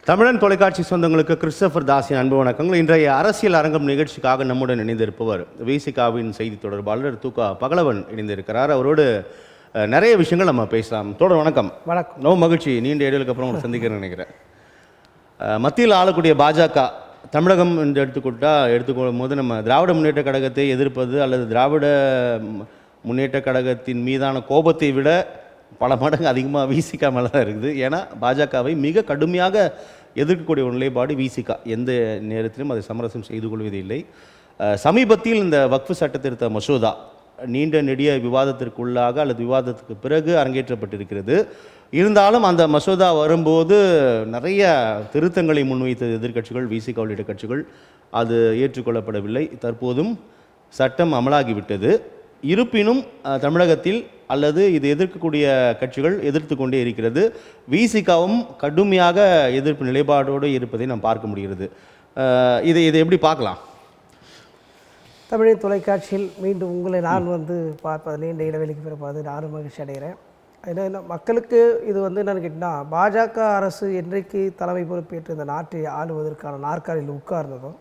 தமிழன் தொலைக்காட்சி சொந்தங்களுக்கு கிறிஸ்டோபர் தாஸின் அன்பு வணக்கங்கள். இன்றைய அரசியல் அரங்கம் நிகழ்ச்சிக்காக நம்முடன் இணைந்திருப்பவர் விசிகாவின் செய்தி தொடர்பாளர் தூகா பகலவன் இணைந்திருக்கிறார். அவரோடு நிறைய விஷயங்கள் நம்ம பேசலாம். தொடர் வணக்கம். வணக்கம். ரொம்ப மகிழ்ச்சி, நீண்ட இடைவெளிக்கு அப்புறம் உங்களை சந்திக்கிறேன்னு நினைக்கிறேன். மத்தியில் ஆளக்கூடிய பாஜக தமிழகம் என்று எடுத்துக்கொள்ளும் போது நம்ம திராவிட முன்னேற்ற கழகத்தை எதிர்ப்பது அல்லது திராவிட முன்னேற்ற கழகத்தின் மீதான கோபத்தை விட பல மடங்கு அதிகமாக விசிகா மேலே தான் இருக்குது. ஏன்னா பாஜகவை மிக கடுமையாக எதிர்க்கக்கூடிய ஒரு நிலைப்பாடு விசிகா எந்த நேரத்திலும் அதை சமரசம் செய்து கொள்வதில்லை. சமீபத்தில் இந்த வக்ஃபு சட்ட திருத்த மசோதா நீண்ட நெடிய விவாதத்திற்குள்ளாக அல்லது விவாதத்துக்கு பிறகு அரங்கேற்றப்பட்டிருக்கிறது. இருந்தாலும் அந்த மசோதா வரும்போது நிறைய திருத்தங்களை முன்வைத்த எதிர்க்கட்சிகள், விசிகா உள்ளிட்ட கட்சிகள், அது ஏற்றுக்கொள்ளப்படவில்லை. தற்போதும் சட்டம் அமலாகிவிட்டது. இருப்பினும் தமிழகத்தில் அல்லது இது எதிர்க்கக்கூடிய கட்சிகள் எதிர்த்து கொண்டே இருக்கிறது. விசிகாவும் கடுமையாக எதிர்ப்பு நிலைப்பாடோடு இருப்பதை நாம் பார்க்க முடிகிறது. இதை எப்படி பார்க்கலாம்? தமிழின் தொலைக்காட்சியில் மீண்டும் உங்களை நான் பார்ப்பது நீண்ட இடைவெளிக்கு பிறப்பாது நானும் மகிழ்ச்சி அடைகிறேன். ஏன்னா மக்களுக்கு இது என்னென்னு கேட்டால், பாஜக அரசு என்றைக்கு தலைமை பொறுப்பேற்று இந்த நாட்டை ஆளுவதற்கான நாற்காலியில் உட்கார்ந்ததோ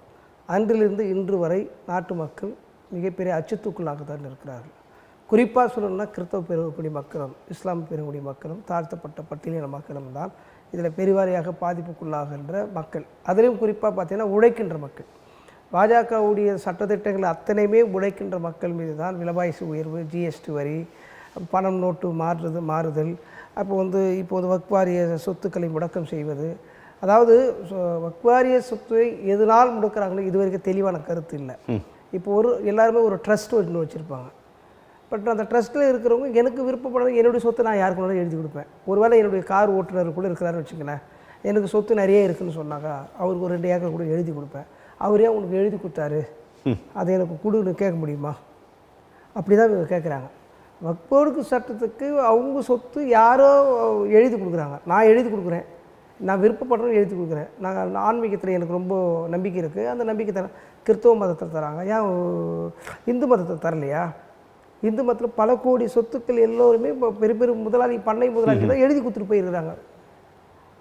அன்றிலிருந்து இன்று வரை நாட்டு மக்கள் மிகப்பெரிய அச்சத்துக்குள்ளாகத்தான் இருக்கிறார்கள். குறிப்பாக சொல்லணும்னா கிறிஸ்தவ பெருங்குடி மக்களும் இஸ்லாம் பெருங்குடி மக்களும் தாழ்த்தப்பட்ட பட்டியலின மக்களும் தான் இதில் பெருவாரியாக பாதிப்புக்குள்ளாகின்ற மக்கள். அதிலையும் குறிப்பாக பார்த்தீங்கன்னா உழைக்கின்ற மக்கள். பாஜகவுடைய சட்டத்திட்டங்கள் அத்தனையுமே உழைக்கின்ற மக்கள் மீது தான் விலைவாசி உயர்வு, ஜிஎஸ்டி வரி, பணம் நோட்டு மாறுதல், இப்போ வக்வாரிய சொத்துக்களை முடக்கம் செய்வது. அதாவது வக்வாரிய சொத்தை எதனால் முடக்கிறாங்களோ இது வரைக்கும் தெளிவான கருத்து இல்லை. இப்போ எல்லாருமே ஒரு ட்ரஸ்ட் ஒன்று வச்சுருப்பாங்க. பட் அந்த ட்ரஸ்ட்டில் இருக்கிறவங்க எனக்கு விருப்பப்படாத என்னுடைய சொத்தை நான் யாருக்கு வேணாலும் எழுதி கொடுப்பேன். ஒருவேளை என்னுடைய கார் ஓட்டுநர் கூட இருக்கிறாருன்னு வச்சுக்கங்களேன், எனக்கு சொத்து நிறைய இருக்குதுன்னு சொன்னாக்கா அவருக்கு ஒரு 2 ஏக்கர் கூட எழுதி கொடுப்பேன். அவரே உனக்கு எழுதி கொடுத்தாரு, அதை எனக்கு கொடுன்னு கேட்க முடியுமா? அப்படி தான் இவங்க கேட்குறாங்க. வக்ஃபு சட்டத்துக்கு அவங்க சொத்து யாரோ எழுதி கொடுக்குறாங்க. நான் எழுதி கொடுக்குறேன், நான் விருப்பப்படுறேன்னு எழுதி கொடுக்குறேன். நான் ஆன்மீகத்தில் எனக்கு ரொம்ப நம்பிக்கை இருக்குது, அந்த நம்பிக்கை தரேன். கிறிஸ்தவ மதத்தை தராங்க, ஏன் இந்து மதத்தை தரலையா? இந்து மதத்தில் பல கோடி சொத்துக்கள் எல்லோருமே இப்போ பெரிய முதலாளி, பண்ணை முதலாளி தான் எழுதி கொடுத்துட்டு போயிருக்கிறாங்க.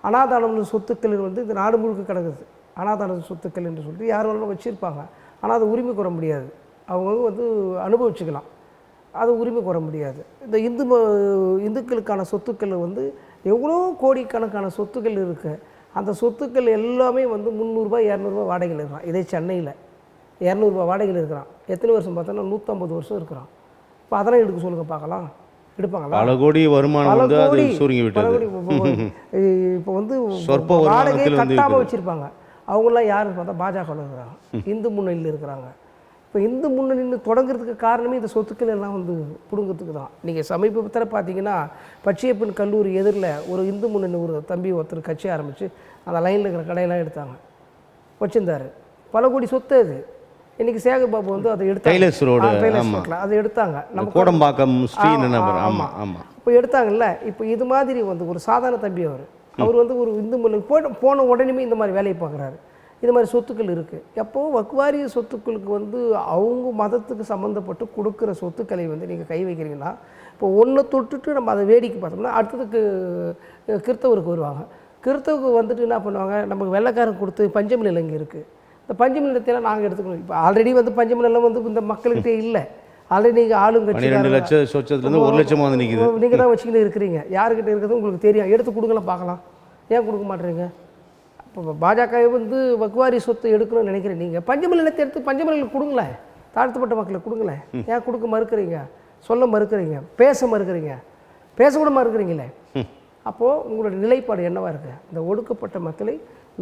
அனாதான சொத்துக்கள் இந்த நாடு முழுக்க கிடக்குது. அனாதான சொத்துக்கள் என்று சொல்லிட்டு யார் வேணாலும் வச்சுருப்பாங்க. ஆனால் அதை உரிமை கோர முடியாது. அவங்க அனுபவிச்சுக்கலாம், அது உரிமை கோர முடியாது. இந்த இந்துக்களுக்கான சொத்துக்கள் எவ்வளோ கோடிக்கணக்கான சொத்துக்கள் இருக்குது. அந்த சொத்துக்கள் எல்லாமே 300 200 வாடகையில் இருக்கிறான். இதே சென்னையில் 200 வாடகையில் இருக்கிறான். எத்தனை வருஷம் பார்த்தோன்னா 150 வருஷம் இருக்கிறான். இப்போ அதெல்லாம் எடுக்க சொல்லுங்கள் பார்க்கலாம், எடுப்பாங்களா? பல கோடி வருமானம் இப்போ வாடகையை கட்டாமல் வச்சுருப்பாங்க. அவங்களாம் யாருன்னு பார்த்தா பாஜகவில் இருக்கிறாங்க, இந்து முன்னணியில் இருக்கிறாங்க. இப்போ இந்து முன்னணின்னு தொடங்குறதுக்கு காரணமே இந்த சொத்துக்கள் எல்லாம் பிடுங்கிறதுக்கு தான். நீங்கள் சமீபத்தில் பார்த்தீங்கன்னா பச்சையப்பன் கல்லூரி எதிரில் ஒரு இந்து முன்னணி ஒரு தம்பி ஒருத்தர் கட்சி ஆரம்பித்து அந்த லைனில் இருக்கிற கடையெல்லாம் எடுத்தாங்க, வச்சுருந்தார். பல கோடி சொத்து அது. இன்றைக்கி சேகர்பாபு அதை எடுத்தாங்க, அதை எடுத்தாங்க. நம்ம கோடம்பாக்கம் இப்போ எடுத்தாங்கல்ல. இப்போ இது மாதிரி ஒரு சாதாரண தம்பி அவர் ஒரு இந்து முன்னணி போன உடனே இந்த மாதிரி வேலையை பார்க்குறாரு. இது மாதிரி சொத்துக்கள் இருக்குது. எப்போது வக்வாரிய சொத்துக்களுக்கு அவங்க மதத்துக்கு சம்மந்தப்பட்டு கொடுக்குற சொத்துக்களை நீங்கள் கை வைக்கிறீங்கன்னா, இப்போ ஒன்றை தொட்டுட்டு நம்ம அதை வேடிக்கை பார்த்தோம்னா அடுத்ததுக்கு கிறிஸ்தவருக்கு வருவாங்க. கிறிஸ்தவுக்கு என்ன பண்ணுவாங்க, நமக்கு வெள்ளைக்காரன் கொடுத்து பஞ்சமி நிலம் இங்கே இருக்குது, இந்த பஞ்சமி நிலத்தையெல்லாம் நாங்கள் எடுத்துக்கணும். இப்போ ஆல்ரெடி பஞ்சமி நிலம் இந்த மக்கள்கிட்டே இல்லை. ஆல்ரெடி நீங்கள் ஆளுங்கட்சி 2 லட்சம் சொச்சத்துலேருந்து 1 லட்சம் நீங்கள் தான் வச்சுக்கிட்டு இருக்கிறீங்க. யாருக்கிட்ட இருக்கிறது உங்களுக்கு தெரியும், எடுத்து கொடுக்கலாம் பார்க்கலாம். ஏன் கொடுக்க மாட்டேறீங்க? இப்போ பாஜக வக்வாரி சொத்தை எடுக்கணும்னு நினைக்கிறேன். நீங்கள் பஞ்சமி நிலத்தை எடுத்து பஞ்சமி நிலம் கொடுங்களேன், தாழ்த்தப்பட்ட மக்களை கொடுங்களேன். ஏன் கொடுக்க மறுக்கிறீங்க? சொல்ல மறுக்கிறீங்க, பேச மறுக்கிறீங்க, பேசக்கூட மறுக்கிறீங்களே. அப்போது உங்களோட நிலைப்பாடு என்னவாக இருக்குது? இந்த ஒடுக்கப்பட்ட மக்களை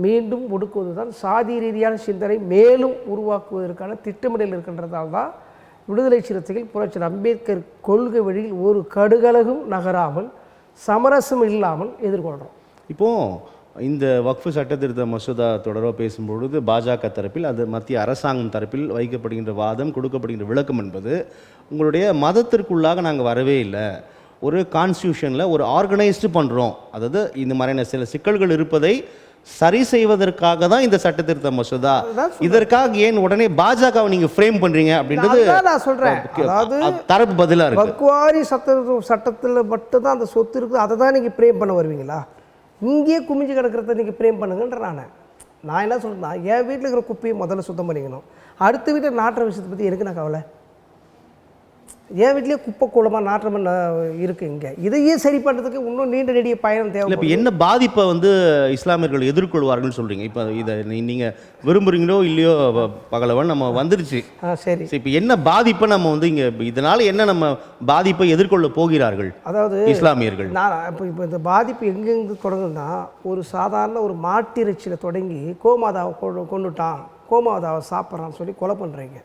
மீண்டும் ஒடுக்குவது தான் சாதி ரீதியான சிந்தனை மேலும் உருவாக்குவதற்கான திட்டமிடல் இருக்கின்றதால் தான் விடுதலை சிறுத்தைகள் புரட்சியாளர் அம்பேத்கர் கொள்கை வழியில் ஒரு கடுகளகும் நகராமல் சமரசம் இல்லாமல் எதிர்கொள்கிறோம். இப்போது இந்த வக்ஃபு சட்டத்திருத்த மசோதா தொடர்பாக பேசும்பொழுது பாஜக தரப்பில், அது மத்திய அரசாங்கம் தரப்பில் வைக்கப்படுகின்ற வாதம், கொடுக்கப்படுகின்ற விளக்கம் என்பது, உங்களுடைய மதத்திற்குள்ளாக நாங்கள் வரவே இல்லை, ஒரு கான்ஸ்டியூஷனில் ஒரு ஆர்கனைஸ்டு பண்ணுறோம், அதாவது இந்த மாதிரியான சில சிக்கல்கள் இருப்பதை சரி செய்வதற்காக தான் இந்த சட்டத்திருத்த மசோதா. இதற்காக ஏன் உடனே பாஜகவை நீங்க ஃப்ரேம் பண்றீங்க அப்படின்றது நான் சொல்றேன். அதாவது தரப்பு பதிலா இருக்கு. வக்வாரி சட்டத்தில் மட்டும் தான் அந்த சொத்து இருக்குது, அதை தான் நீங்க ஃப்ரேம் பண்ண வருவீங்களா? இங்கேயே குமிஞ்சு கிடக்கிறத நீங்கள் பிரேம் பண்ணுங்கன்ற நான் என்ன சொல்கிறேன்னா, என் வீட்டில் இருக்கிற குப்பையை முதல்ல சுத்தம் பண்ணிக்கணும். அடுத்த வீட்டில் நாட்டுற விஷயத்தை பற்றி எனக்கு நான் கவலை. என் வீட்லேயே குப்பை கூலமாக நாற்றம் இருக்குது. இங்கே இதையே சரி பண்ணுறதுக்கு இன்னும் நீண்ட நெடிய பயணம் தேவை. இப்போ என்ன பாதிப்பை வந்து இஸ்லாமியர்கள் எதிர்கொள்வார்கள்னு சொல்கிறீங்க? இப்போ இதை நீங்கள் விரும்புகிறீங்களோ இல்லையோ பகலவன், நம்ம வந்துருச்சு. சரி, இப்போ என்ன பாதிப்பை நம்ம வந்து இங்கே இதனால் என்ன நம்ம பாதிப்பை எதிர்கொள்ள போகிறார்கள் அதாவது இஸ்லாமியர்கள்? நான் இப்போ இந்த பாதிப்பு எங்கெங்கே தொடங்குதுன்னா, ஒரு சாதாரண ஒரு மாட்டிறைச்சியில் தொடங்கி கோமாதாவை கொண்டுட்டான், கோமாதாவை சாப்பிட்றான்னு சொல்லி கொலை பண்ணுறீங்க.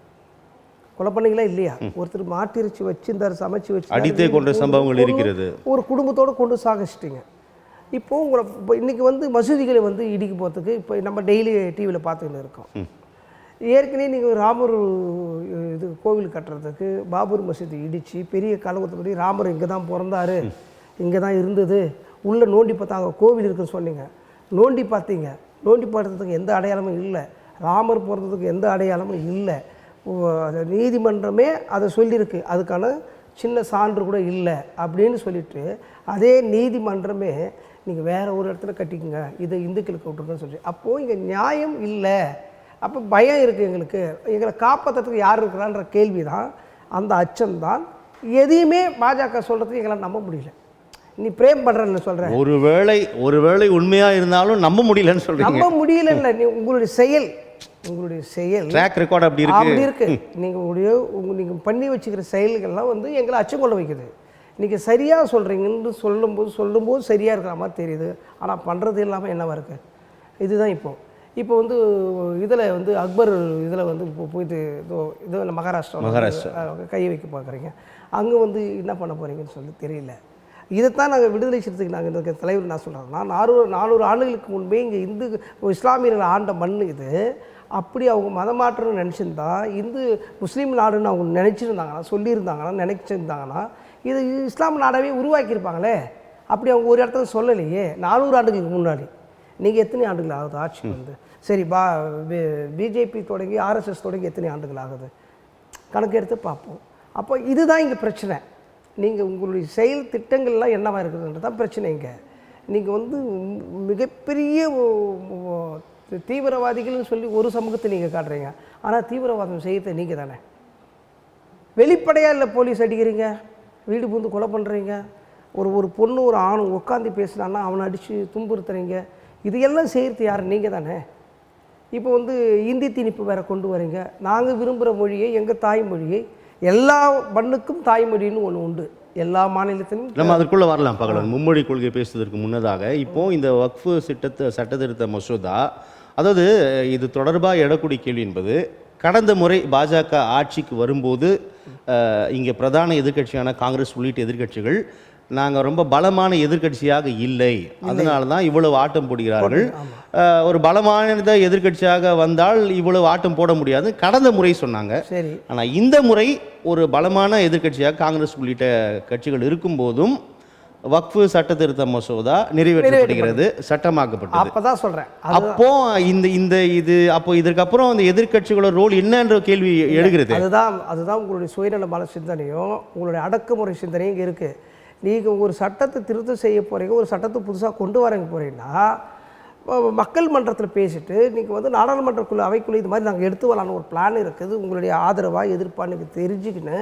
கொலை பண்ணீங்களா இல்லையா? ஒருத்தர் மாட்டிறைச்சி வச்சிருந்தார், சமைச்சு வச்சு அடித்தே கொண்ட சம்பவங்கள் இருக்கிறது. ஒரு குடும்பத்தோடு கொண்டு சாகச்சிட்டிங்க. இப்போது உங்களை இப்போ இன்றைக்கி வந்து மசூதிகளை வந்து இடிக்க போகிறதுக்கு இப்போ நம்ம டெய்லி டிவியில் பார்த்துக்கிட்டு இருக்கோம். ஏற்கனவே நீங்கள் ராமர் இது கோவில் கட்டுறதுக்கு பாபர் மசூதி இடித்து பெரிய கலவரத்துப்படி ராமர் இங்கே தான் பிறந்தார், இங்கே தான் இருந்தது, உள்ளே நோண்டி பார்த்தா அங்கே கோவில் இருக்குன்னு சொன்னீங்க. நோண்டி பார்த்தீங்க, நோண்டி பார்த்ததுக்கு எந்த அடையாளமும் இல்லை, ராமர் பிறந்ததுக்கு எந்த அடையாளமும் இல்லை. நீதிமன்றமே அதை சொல்லியிருக்கு, அதுக்கான சின்ன சான்று கூட இல்லை அப்படின்னு சொல்லிட்டு அதே நீதிமன்றமே நீங்கள் வேறு ஒரு இடத்துல கட்டிக்குங்க, இதை இந்துக்களுக்கு விட்டுருக்குன்னு சொல்லி. அப்போது இங்கே நியாயம் இல்லை. அப்போ பயம் இருக்குது எங்களுக்கு, எங்களை காப்பாற்றுறதுக்கு யார் இருக்கிறான்ற கேள்வி தான், அந்த அச்சம்தான். எதையுமே பாஜக சொல்கிறதுக்கு எங்களால் நம்ப முடியல. நீ பிரேம் பண்ணுறன்னு சொல்கிறேன், ஒருவேளை உண்மையாக இருந்தாலும் நம்ப முடியலன்னு சொல்கிறீங்க. நம்ப முடியல. நீ உங்களுடைய செயல் ட்ராக் ரெக்கார்ட் அப்படி இருக்கு. நீங்கள் பண்ணி வச்சுக்கிற செயல்கள்லாம் வந்து எங்களை அச்சம் கொள்ள வைக்குது. நீங்கள் சரியாக சொல்கிறீங்கன்னு சொல்லும்போது சரியாக இருக்கிற மாதிரி தெரியுது, ஆனால் பண்ணுறது இல்லாமல் என்னவா இருக்குது? இதுதான் இப்போ வந்து இதில் வந்து அக்பர் இதில் வந்து இப்போ போயிட்டு இதில் மகாராஷ்டிரா கை வைக்க பார்க்குறீங்க. அங்கே வந்து என்ன பண்ண போகிறீங்கன்னு சொல்லி தெரியல. இதைத்தான் நாங்கள் விடுதலை சிறுத்தைக்கு நாங்கள் இந்த தலைவர் நான் சொல்கிறேன்னா, 400 ஆண்டுகளுக்கு முன்பே இங்கே இஸ்லாமியர்கள் ஆண்ட மண் இது. அப்படி அவங்க மதமாற்றம்னு நினச்சிருந்தா, முஸ்லீம் நாடுன்னு அவங்க நினச்சிருந்தாங்கன்னா இது இஸ்லாம் நாடாவே உருவாக்கியிருப்பாங்களே. அப்படி அவங்க ஒரு இடத்துல சொல்லலையே. 400 ஆண்டுகளுக்கு முன்னாடி நீங்கள் எத்தனை ஆண்டுகள் ஆகுது ஆட்சி வந்து? சரி, பிஜேபி தொடங்கி ஆர்எஸ்எஸ் தொடங்கி எத்தனை ஆண்டுகள் ஆகுது? கணக்கு எடுத்து பார்ப்போம். அப்போ இதுதான் இங்கே பிரச்சனை. நீங்கள் உங்களுடைய செயல் திட்டங்கள்லாம் என்னவாக இருக்குதுன்றது தான் பிரச்சனை. இங்கே நீங்கள் வந்து மிகப்பெரிய தீவிரவாதிகள்னு சொல்லி ஒரு சமூகத்தை நீங்கள் காட்டுறீங்க, ஆனால் தீவிரவாதம் செய்யறது நீங்கள் தானே. வெளிப்படையாக இல்லை, போலீஸ் அடிக்கிறீங்க, வீடு பூந்து கொலை பண்ணுறீங்க, ஒரு பொண்ணு ஒரு ஆணும் உட்காந்து பேசினான்னா அவனை அடித்து துன்புறுத்துறீங்க. இதையெல்லாம் செய்கிறது யார்? நீங்கள் தானே. இப்போ வந்து இந்தி திணிப்பு வேறு கொண்டு வரீங்க. நாங்கள் விரும்புகிற மொழியை, எங்கள் தாய்மொழியை, எல்லா மண்ணுக்கும் தாய்மொழின்னு ஒன்று உண்டு, எல்லா மாநிலத்திலும். நம்ம அதற்குள்ளே வரலாம் பகலன். மும்மொழி கொள்கை பேசுவதற்கு முன்னதாக இப்போது இந்த வக்ஃபு சட்டத்திருத்த மசோதா, அதாவது இது தொடர்பாக எழக்கூடிய கேள்வி என்பது, கடந்த முறை பாஜக ஆட்சிக்கு வரும்போது இங்கே பிரதான எதிர்க்கட்சியான காங்கிரஸ் உள்ளிட்ட எதிர்க்கட்சிகள் நாங்கள் ரொம்ப பலமான எதிர்க்கட்சியாக இல்லை, அதனால தான் இவ்வளவு ஆட்டம் போடுகிறார்கள், ஒரு பலமான எதிர்க்கட்சியாக வந்தால் இவ்வளவு ஆட்டம் போட முடியாது கடந்த முறை சொன்னாங்க. சரி, ஆனால் இந்த முறை ஒரு பலமான எதிர்க்கட்சியாக காங்கிரஸ் உள்ளிட்ட கட்சிகள் இருக்கும்போதும் வக்ஃபு சட்ட திருத்த மசோதா நிறைவேற்றப்படுகிறது, சட்டமாக்கப்பட்டது. அப்பதான் சொல்றேன். அப்போ அப்போ இதற்கப்புறம் அந்த எதிர்க்கட்சிகளோட ரோல் என்னன்ற கேள்வி எழுகிறது. அதுதான் உங்களுடைய சுயநலமான சிந்தனையும் உங்களுடைய அடக்குமுறை சிந்தனையும் இங்கே இருக்குது. நீங்கள் ஒரு சட்டத்தை திருத்தம் செய்ய போகிறீங்க, ஒரு சட்டத்தை புதுசாக கொண்டு வரங்க போகிறீங்கன்னா, மக்கள் மன்றத்தில் பேசிட்டு நீங்கள் வந்து நாடாளுமன்றக்குள்ள அவைக்குள்ளே இது மாதிரி நாங்கள் எடுத்து வரலான்னு ஒரு பிளான் இருக்குது, உங்களுடைய ஆதரவாக எதிர்ப்பாக நீங்கள் தெரிஞ்சுக்கின்னு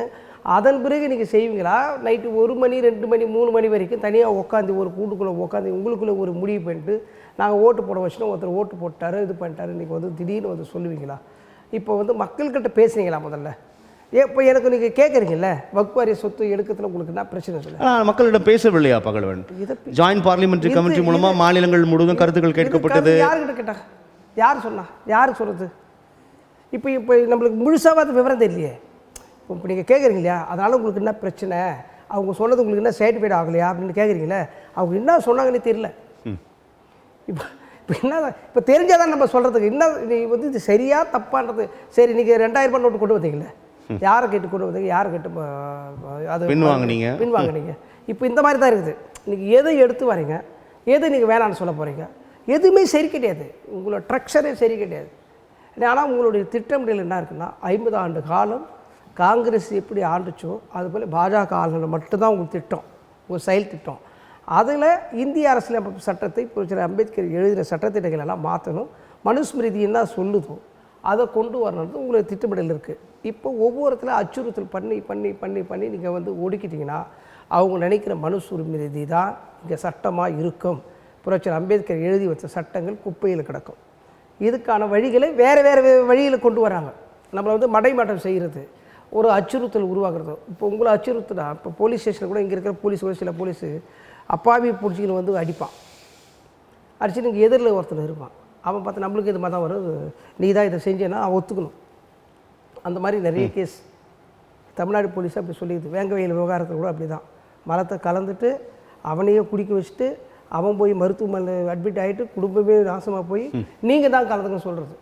அதன் பிறகு நீங்கள் செய்வீங்களா? நைட்டு 1 மணி 2 மணி 3 மணி வரைக்கும் தனியாக உட்காந்து ஒரு கூட்டுக்குள்ளே உட்காந்து உங்களுக்குள்ளே ஒரு முடிவு பண்ணிட்டு நாங்கள் ஓட்டு போட வச்சுன்னா ஒருத்தர் ஓட்டு போட்டார் இது பண்ணிட்டாரு நீங்கள் வந்து திடீர்னு வந்து சொல்லுவீங்களா? இப்போ வந்து மக்கள்கிட்ட பேசுனீங்களா முதல்ல? இப்போ எனக்கு நீங்கள் கேட்குறீங்கல்ல, வக்ஃப் வாரிய சொத்து எடுக்கிறதுல உங்களுக்கு என்ன பிரச்சனை இல்லை? மக்களிடம் பேசவில்லையா பகலவன்? ஜாயின்ட் பார்லிமெண்ட்ரி கமிட்டி மூலமாக மாநிலங்கள் முழுவதும் கருத்துக்கள் கேட்கப்பட்டது. யாருக்கிட்ட கேட்டாங்க? யார் சொன்னா? யார் சொல்கிறது? இப்போ நம்மளுக்கு முழுசாக அது விவரம் தெரியலையே. இப்போ நீங்கள் கேட்குறீங்க இல்லையா, அதனால் உங்களுக்கு என்ன பிரச்சனை, அவங்க சொன்னது உங்களுக்கு என்ன சர்டிஃபைட் ஆகலையா அப்படின்னு கேட்குறீங்களே, அவங்க என்ன சொன்னாங்கன்னு தெரியல. இப்போ என்ன இப்போ தெரிஞ்சால் தான் நம்ம சொல்கிறதுக்கு என்ன நீ வந்து இது சரியாக தப்பான்றது. சரி, நீங்கள் 2000 நோட்டு கொண்டு வந்தீங்களே, யாரை கேட்டு கொண்டு வந்தீங்க, யாரை கேட்டு அது பின் வாங்கினீங்க. இப்போ இந்த மாதிரி தான் இருக்குது. நீங்கள் எதை எடுத்து வரீங்க, எது நீங்கள் வேணான்னு சொல்ல போகிறீங்க, எதுவுமே சரி கிடையாது. உங்களோட ஸ்ட்ரக்சரே சரி கிடையாது. ஆனால் உங்களுடைய திட்டமிடல் என்ன இருக்குன்னா, 50 ஆண்டு காலம் காங்கிரஸ் எப்படி ஆண்டுச்சோ அதுபோல் பாஜக ஆளுநர் மட்டும்தான் உங்களுக்கு திட்டம், ஒரு செயல் திட்டம். அதில் இந்திய அரசியலமைப்பு சட்டத்தை புரட்சியாளர் அம்பேத்கர் எழுதின சட்டத்திட்டங்கள் எல்லாம் மாற்றணும். மனுஸ்மிருதி என்ன சொல்லுதோ அதை கொண்டு வரணுன்றது உங்களுக்கு திட்டமிடல் இருக்குது. இப்போ ஒவ்வொருத்தில் அச்சுறுத்தல் பண்ணி பண்ணி பண்ணி பண்ணி நீங்கள் வந்து ஒடுக்கிட்டிங்கன்னா அவங்க நினைக்கிற மனுஸ்மிருதி தான் இங்கே சட்டமாக இருக்கும். புரட்சியாளர் அம்பேத்கர் எழுதி வச்ச சட்டங்கள் குப்பையில் கிடக்கும். இதுக்கான வழிகளை வேறு வேறு வழியில் கொண்டு வராங்க. நம்மளை வந்து மடைமாற்றம் செய்கிறது, ஒரு அச்சுறுத்தல் உருவாக்குறது. இப்போ உங்களை அச்சுறுத்துனா இப்போ போலீஸ் ஸ்டேஷனில் கூட இங்கே இருக்கிற போலீஸ் கூட சில போலீஸு அப்பாவி பிடிச்சிக்கின்னு வந்து அடிப்பான். அடிச்சு நீங்கள் எதிரில் ஒருத்தர் இருப்பான். அவன் பார்த்து நம்மளுக்கு இது மாதிரி தான் வரும், நீ தான் இதை செஞ்சேன்னா அவன் ஒத்துக்கணும். அந்த மாதிரி நிறைய கேஸ் தமிழ்நாடு போலீஸாக அப்படி சொல்லிடுது. வேங்கவயல் விவகாரத்தில் கூட அப்படி தான் மரத்தை கலந்துட்டு அவனையே குடிக்க வச்சுட்டு அவன் போய் மருத்துவமனையில் அட்மிட் ஆகிட்டு குடும்பமே நாசமாக போய் நீங்கள் தான் கலந்துக்க சொல்கிறது,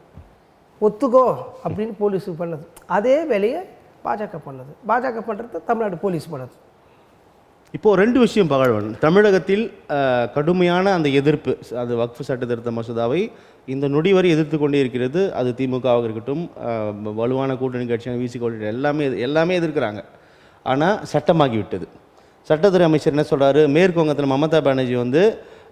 ஒத்துக்கோ அப்படின்னு போலீஸுக்கு பண்ணது. அதே வேலையை பாஜக பண்ணது. பாஜக பண்ணுறது தமிழ்நாடு போலீஸ் பண்ணது. இப்போது 2 விஷயம் பகழ்வன். தமிழகத்தில் கடுமையான அந்த எதிர்ப்பு, அது வக்ஃபு சட்ட திருத்த மசோதாவை இந்த நொடி வரை எதிர்த்து கொண்டே இருக்கிறது. அது திமுகவாக இருக்கட்டும், வலுவான கூட்டணி கட்சியான விசி கூட்டணி எல்லாமே எதிர்க்கிறாங்க. ஆனால் சட்டமாகி விட்டது. சட்டத்துறை அமைச்சர் என்ன சொல்கிறாரு, மேற்கு வங்கத்தில் மமதா பானர்ஜி வந்து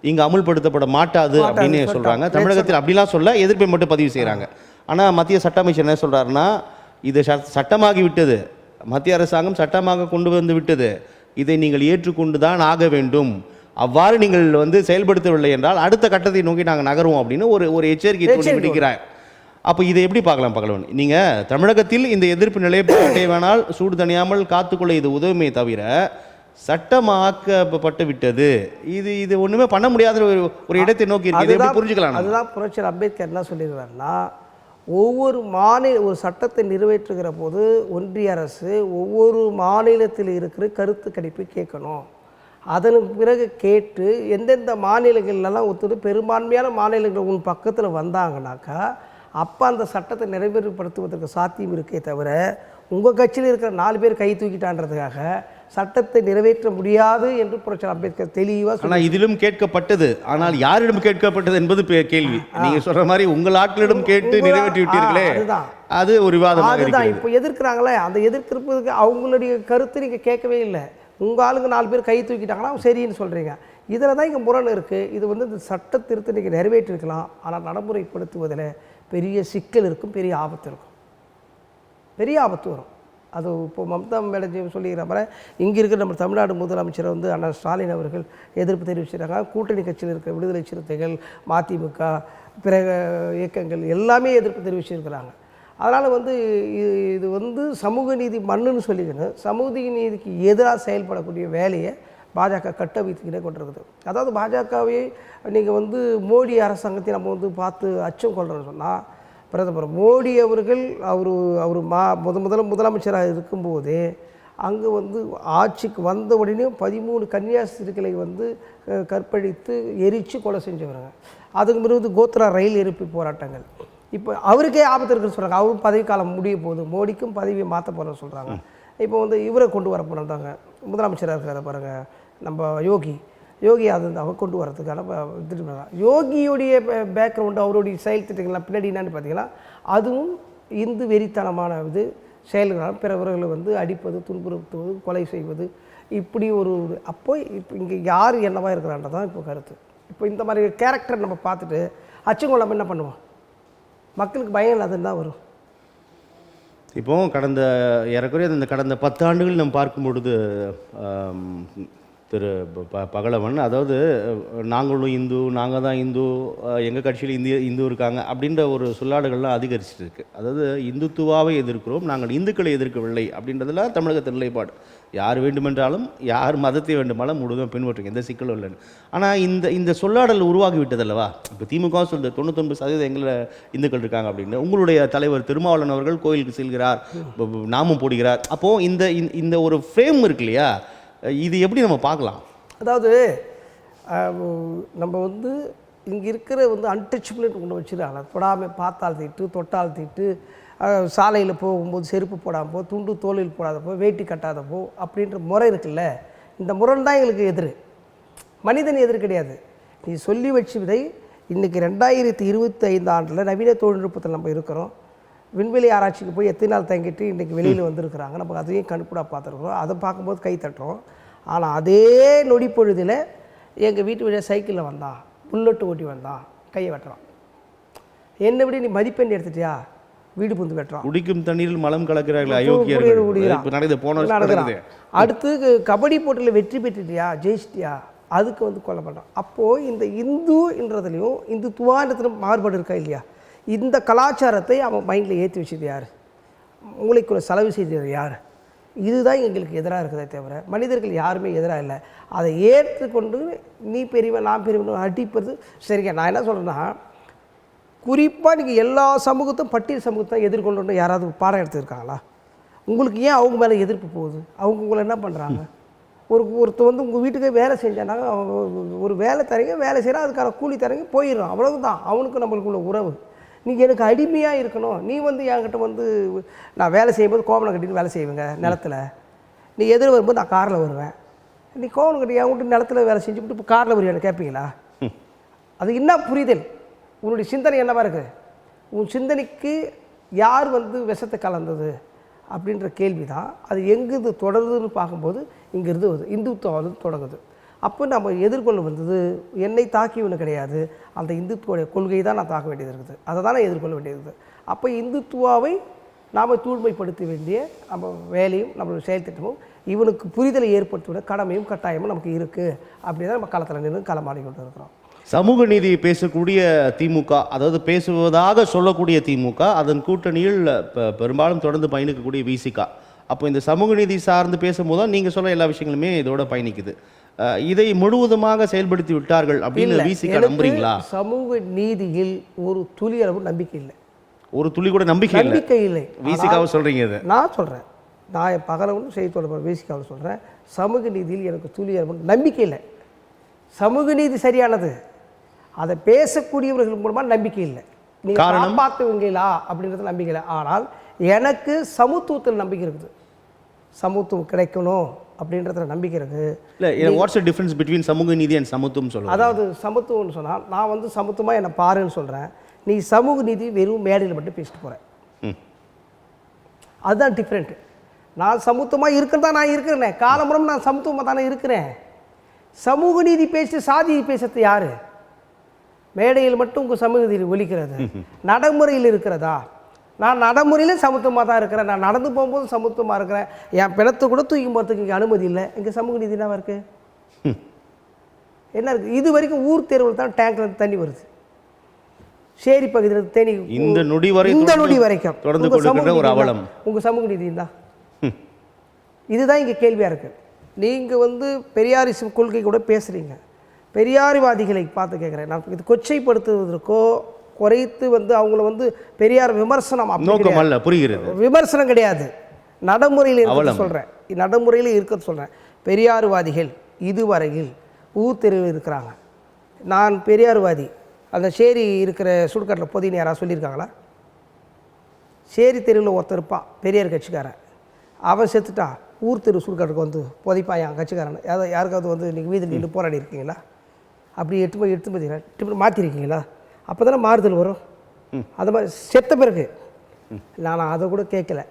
இங்கே அமுல்படுத்தப்பட மாட்டாது அப்படின்னு சொல்கிறாங்க. தமிழகத்தில் அப்படிலாம் சொல்ல எதிர்ப்பை மட்டும் பதிவு செய்கிறாங்க. ஆனால் மத்திய சட்ட அமைச்சர் என்ன சொல்கிறாருன்னா, இது சட்டமாகி விட்டது, மத்திய அரசாங்கம் சட்டமாக கொண்டு வந்து விட்டது, இதை நீங்கள் ஏற்றுக்கொண்டு தான் ஆக வேண்டும், அவ்வாறு நீங்கள் வந்து செயல்படுத்தவில்லை என்றால் அடுத்த கட்டத்தை நோக்கி நாங்கள் நகருவோம் அப்படின்னு ஒரு எச்சரிக்கை தோண்டி பிடிக்கிறார். அப்போ இதை எப்படி பார்க்கலாம் பகலவன்? நீங்கள் தமிழகத்தில் இந்த எதிர்ப்பு நிலைப்பாட்டை வேணால் சூடு தணியாமல் காத்துக்கொள்ள இது உதவுமே தவிர சட்டமாக்கப்பட்டு விட்டது, இது ஒன்றுமே பண்ண முடியாத ஒரு இடத்தை நோக்கி இருக்கு. புரிஞ்சுக்கலாம். அதுதான் புரட்சியாளர் அம்பேத்கர் என்ன சொல்லியிருக்காருன்னா, ஒவ்வொரு ஒரு சட்டத்தை நிறைவேற்றுகிற போது ஒன்றிய அரசு ஒவ்வொரு மாநிலத்தில் இருக்கிற கருத்து கணிப்பு கேட்கணும். அதற்கு பிறகு கேட்டு எந்தெந்த மாநிலங்கள்லாம் ஒத்துட்டு பெரும்பான்மையான மாநிலங்கள் உன் பக்கத்தில் வந்தாங்கனாக்கா அப்போ அந்த சட்டத்தை நிறைவேற்றப்படுத்துவதற்கு சாத்தியம் இருக்கே தவிர உங்கள் கட்சியில் இருக்கிற 4 பேர் கை தூக்கிட்டான்றதுக்காக சட்டத்தை நிறைவேற்ற முடியாது என்று புரட்சியாளர் அம்பேத்கர் தெளிவாக. ஆனால் இதிலும் கேட்கப்பட்டது, ஆனால் யாரிடம் கேட்கப்பட்டது என்பது கேள்வி. நீங்க சொல்ற மாதிரி உங்கள் ஆட்களிடம் கேட்டு நிறைவேற்றி விட்டீர்களே, அது ஒரு விவாதம். அதுதான் இப்போ எதிர்க்கிறாங்களே, அந்த எதிர்க்கிறதுக்கு அவங்களுடைய கருத்து நீங்கள் கேட்கவே இல்லை. உங்கள் ஆளுங்க 4 பேர் கை தூக்கிட்டாங்கன்னா சரின்னு சொல்கிறீங்க. இதில் தான் இங்கே முரண் இருக்குது. இது வந்து இந்த சட்ட திருத்தம் நீங்கள் நிறைவேற்றிருக்கலாம், ஆனால் நடைமுறைப்படுத்துவதில் பெரிய சிக்கல் இருக்கும், பெரிய ஆபத்து இருக்கும், பெரிய ஆபத்து வரும். அது இப்போ மம்தா பானர்ஜி சொல்லிக்கிற மாதிரி இங்கே இருக்கிற நம்ம தமிழ்நாடு முதலமைச்சரை வந்து அண்ணன் ஸ்டாலின் அவர்கள் எதிர்ப்பு தெரிவிச்சிருக்காங்க. கூட்டணி கட்சியில் இருக்கிற விடுதலை சிறுத்தைகள், மதிமுக, பிற இயக்கங்கள் எல்லாமே எதிர்ப்பு தெரிவிச்சிருக்கிறாங்க. அதனால் வந்து இது வந்து சமூக நீதி மண்ணுன்னு சொல்லிக்கணும். சமூக நீதிக்கு எதிராக செயல்படக்கூடிய வேலையை பாஜக கட்டமைத்துக்கிட்டே கொண்டிருக்குது. அதாவது பாஜகவே நீங்கள் வந்து மோடி அரசாங்கத்தை நம்ம வந்து பார்த்து அச்சம் கொள்கிறோன்னு சொன்னால், பிரதமர் மோடி அவர்கள் அவர் முதலமைச்சராக இருக்கும்போதே அங்கே வந்து ஆட்சிக்கு வந்த உடனே 13 கன்னியாஸ்திரிகளை வந்து கற்பழித்து எரித்து கொலை செஞ்சவருங்க. அதுக்கு பிறகு கோத்ரா ரயில் எரிப்பு போராட்டங்கள். இப்போ அவருக்கே ஆபத்து இருக்குன்னு சொல்கிறாங்க. அவரும் பதவிக்காலம் முடிய போகுது, மோடிக்கும் பதவியை மாற்ற போகிறோன்னு சொல்கிறாங்க. இப்போ வந்து இவரை கொண்டு வர போனாங்க, முதலமைச்சராக இருக்கிற பாருங்கள் நம்ம யோகி அது அவர் கொண்டு வரதுக்கான யோகியுடைய பேக்ரவுண்டு, அவருடைய செயல் திட்டங்கள்லாம் பின்னாடி என்னன்னு பார்த்தீங்கன்னா அதுவும் இந்து வெறித்தனமான செயல்களால் பிறவர்களை வந்து அடிப்பது, துன்புறுத்துவது, கொலை செய்வது, இப்படி ஒரு அப்போ இப்போ இங்கே யார் என்னவா இருக்கிறான்றதான் இப்போ கருத்து. இப்போ இந்த மாதிரி கேரக்டர் நம்ம பார்த்துட்டு அச்சங்கொள்ளாமல் என்ன பண்ணுவோம், மக்களுக்கு பயம் இல்லாதுன்னு தான் வரும். இப்போ ஏறக்குறைய இந்த கடந்த 10 ஆண்டுகள் நம்ம பார்க்கும் பொழுது திரு பகலவன், அதாவது நாங்களும் இந்து, நாங்கள் தான் இந்து, எங்கள் கட்சியில் இந்து இருக்காங்க அப்படின்ற ஒரு சொல்லாடுகள்லாம் அதிகரிச்சுட்டு இருக்குது. அதாவது இந்துத்துவாவை எதிர்க்கிறோம், நாங்கள் இந்துக்களை எதிர்க்கவில்லை அப்படின்றதுலாம் தமிழகத்தின் நிலைப்பாடு. யார் வேண்டுமென்றாலும் யார் மதத்தை வேண்டுமானாலும் முழுவதும் பின்பற்றுங்க, எந்த சிக்கலும் இல்லைன்னு. ஆனால் இந்த சொல்லாடல் உருவாகி விட்டதல்லவா. இப்போ திமுக சொல்லுது 99% எங்களை இந்துக்கள் இருக்காங்க அப்படின்னு. உங்களுடைய தலைவர் திருமாவளவன் அவர்கள் கோயிலுக்கு செல்கிறார், நாமம் போடுகிறார். அப்போது இந்த ஒரு ஃப்ரேம் இருக்கு இல்லையா, இது எப்படி நம்ம பார்க்கலாம்? அதாவது நம்ம வந்து இங்கே இருக்கிற வந்து அன்டச்சபிள்னு ஒன்று வச்சுருக்காங்க. தொடாமல் பார்த்தால் தீட்டு, தொட்டால் தீட்டு, சாலையில் போகும்போது செருப்பு போடாமல் போ, துண்டு தோலில் போடாதப்போ, வேட்டி கட்டாதப்போ அப்படின்ற முறை இருக்குல்ல. இந்த முரண் தான் எங்களுக்கு எதிர், மனிதன் எதிர் கிடையாது. நீ சொல்லி வச்சு விதை. இன்றைக்கி 2025 ஆண்டில் நவீன தொழில்நுட்பத்தில் நம்ம இருக்கிறோம். விண்வெளி ஆராய்ச்சிக்கு போய் எத்தனை நாள் தங்கிட்டு இன்றைக்கி வெளியில் வந்திருக்கிறாங்க. நம்ம அதையும் கண்கூடாக பார்த்துருக்குறோம். அதை பார்க்கும்போது கை தட்டுறோம். ஆனால் அதே நொடி பொழுதில் எங்கள் வீட்டு வழியாக சைக்கிளில் வந்தான், புல்லட்டு ஓட்டி வந்தான், கையை வெட்டுறான். என்ன விட நீ மதிப்பெண் எடுத்துட்டியா, வீடு புந்து வெட்டுறான். குடிக்கும் தண்ணீரில் மலம் கலக்கிறார்கள் அயோக்கியர்கள். இப்ப நடக்குது, போன வருஷம் நடக்குது. அடுத்து கபடி போட்டியில் வெற்றி பெற்றுட்டியா, ஜெயிச்சிட்டியா, அதுக்கு வந்து கொலை பண்ணுறான். அப்போது இந்த இந்துன்றதுலையும் இந்துத்துவான்றதுலையும் மாறுபாடு இருக்கா இல்லையா? இந்த கலாச்சாரத்தை அவன் மைண்டில் ஏற்றி வச்சது யார்? மூளைக்குள்ள செலவு செய்தது யார்? இதுதான் எங்களுக்கு எதிராக இருக்குதே தவிர மனிதர்கள் யாருமே எதிராக இல்லை. அதை ஏற்றுக்கொண்டு நீ பெரியவன் நான் பெரியவன் அடிப்பது சரிங்க. நான் என்ன சொல்கிறேன்னா, குறிப்பாக நீங்கள் எல்லா சமூகத்தையும் பட்டியல் சமூகத்தை எதிர்கொள்ளணும் யாராவது பாடம் எடுத்துருக்காங்களா? உங்களுக்கு ஏன் அவங்க மேலே எதிர்ப்பு போகுது? அவங்க உங்களை என்ன பண்ணுறாங்க? ஒருத்தர் வந்து உங்கள் வீட்டுக்கே வேலை செஞ்சானாங்க, ஒரு வேலை தரீங்க, வேலை செய்கிறான், அதுக்கான கூலி தரீங்க, போயிடும், அவ்வளவுதான் அவனுக்கு நம்மளுக்குள்ள உறவு. நீங்கள் எனக்கு அடிமையாக இருக்கணும். நீ வந்து என்கிட்ட வந்து நான் வேலை செய்யும்போது கோவணம் கட்டிட்டு வேலை செய்வேங்க நிலத்தில், நீ எதிர் வரும்போது நான் காரில் வருவேன். நீ கோவணம் கட்டி என்கிட்ட நிலத்தில் வேலை செஞ்சுக்கிட்டு இப்போ காரில் வருவேன்னு கேட்பீங்களா? அது என்ன புரிதல்? உன்னுடைய சிந்தனை என்னவா இருக்குது? உன் சிந்தனைக்கு யார் வந்து விஷத்தை கலந்தது அப்படின்ற கேள்வி தான். அது எங்கேருந்து தொடருதுன்னு பார்க்கும்போது இங்கேருந்து வருது, இந்துத்துவம் தொடங்குது. அப்போ நம்ம எதிர்கொள்ள வந்தது என்னை தாக்கியவனு கிடையாது, அந்த இந்துத்துவோடைய கொள்கை தான் நான் தாக்க வேண்டியது இருக்குது, அதை தான் நான் எதிர்கொள்ள வேண்டியது இருக்குது. அப்போ இந்துத்துவாவை நாம் தூய்மைப்படுத்த வேண்டிய நம்ம வேலையும் நம்மளோட செயல் திட்டமும் இவனுக்கு புரிதலை ஏற்படுத்திவிட கடமையும் கட்டாயமும் நமக்கு இருக்குது. அப்படி தான் நம்ம களத்தில் நின்று களமாடி கொண்டு இருக்கிறோம். சமூக நீதியை பேசக்கூடிய திமுக, அதாவது பேசுவதாக சொல்லக்கூடிய திமுக, அதன் கூட்டணியில் பெரும்பாலும் தொடர்ந்து பயணிக்கக்கூடிய விசிக. அப்போ இந்த சமூக நீதி சார்ந்து பேசும்போது தான் நீங்கள் சொல்ல எல்லா விஷயங்களுமே இதோட பயணிக்குது. இதை முழுவதுமாக செயல்படுத்தி விட்டார்கள் அப்படின்னு விசிக நம்புறீங்களா? சமூக நீதியில் ஒரு துளி அளவு நம்பிக்கை இல்லை. ஒரு துளி கூட நம்பிக்கை இல்லை. விசிகாவை சொல்றீங்க? இதை நான் சொல்கிறேன். நான் பகலவனும் செய்தி தொடர்பு விசிகாவை சொல்கிறேன். சமூக நீதியில் எனக்கு துளி அளவு நம்பிக்கை இல்லை. சமூக நீதி சரியானது, அதை பேசக்கூடியவர்கள் மூலமாக நம்பிக்கை இல்லை. நீங்கள் காப்பாற்றுவீங்களா அப்படின்றது நம்பிக்கை இல்லை. ஆனால் எனக்கு சமத்துவத்தில் நம்பிக்கை இருக்குது. சமத்துவம் கிடைக்கணும் அப்படின்றதுல நம்பிக்கை இருக்குது. இல்லை, வாட்ஸ் தி டிஃபரன்ஸ் பிட்வீன் சமூக நீதி அண்ட் சமத்துவம் சொல்லுங்கள். அதாவது சமத்துவம்னு சொன்னால் நான் வந்து சமத்துவமாக என்னை பாருன்னு சொல்கிறேன். நீ சமூக நீதி வெறும் மேடையில் மட்டும் பேசிட்டு போகிறேன். அதுதான் டிஃப்ரெண்ட்டு. நான் சமத்துவமாக இருக்கிறதா நான் இருக்கிறேன், காலமுறம் நான் சமத்துவமாக தானே இருக்கிறேன். சமூக நீதி பேசி சாதி பேசுறது யார்? மேடையில் மட்டும் உங்கள் சமூக நீதி ஒலிக்கிறது, நடைமுறையில் இருக்கிறதா? நான் நடைமுறையில் சமத்துவமாக தான் இருக்கிறேன். நான் நடந்து போகும்போது சமத்துவமாக இருக்கிறேன். என் பிணத்தை கூட தூக்கி போகிறதுக்கு இங்கே அனுமதி இல்லை. இங்கே சமூக நீதி என்னவா இருக்குது? என்ன இருக்குது? இது வரைக்கும் ஊர் தெருவில் தான் டேங்க்ல தண்ணி வருது, சேரி பகுதியில் தேனி, இந்த நொடி வரைக்கும் உங்கள் சமூக நீதி தான். இதுதான் இங்கே கேள்வியாக இருக்குது. நீங்கள் வந்து பெரியாரிசம் கொள்கை கூட பேசுகிறீங்க. பெரியாரிவாதிகளை பார்த்து கேட்குறேன் நான், இது கொச்சைப்படுத்துவதற்கோ குறைத்து வந்து அவங்கள வந்து பெரியார் விமர்சனம் அல்ல, புரிகிறது, விமர்சனம் கிடையாது, நடைமுறையில் இருக்கிறது சொல்கிறேன். நடைமுறையில் இருக்கிறது சொல்கிறேன். பெரியார்வாதிகள் இதுவரையில் ஊர் தெருவில் இருக்கிறாங்க. நான் பெரியார்வாதி, அந்த சேரி இருக்கிற சுடுகாட்டில் பொதின்னு யாராவது சொல்லியிருக்காங்களா? சேரி தெருவில் ஒருத்தர் இருப்பான், பெரியார் கட்சிக்காரன், அவன் செத்துட்டான், ஊர் தெரு சுடுகாட்டுக்கு வந்து பொதிப்பான் என் கட்சிக்காரன். யாருக்காவது வந்து நீங்கள் வீதியில் நின்று போராடி இருக்கீங்களா? அப்படி எட்டு பார்த்தீங்கன்னா மாற்றிருக்கீங்களா? அப்போ தானே மாறுதல் வரும். அது மாதிரி செத்த பிறகு நான் அதை கூட கேட்கல,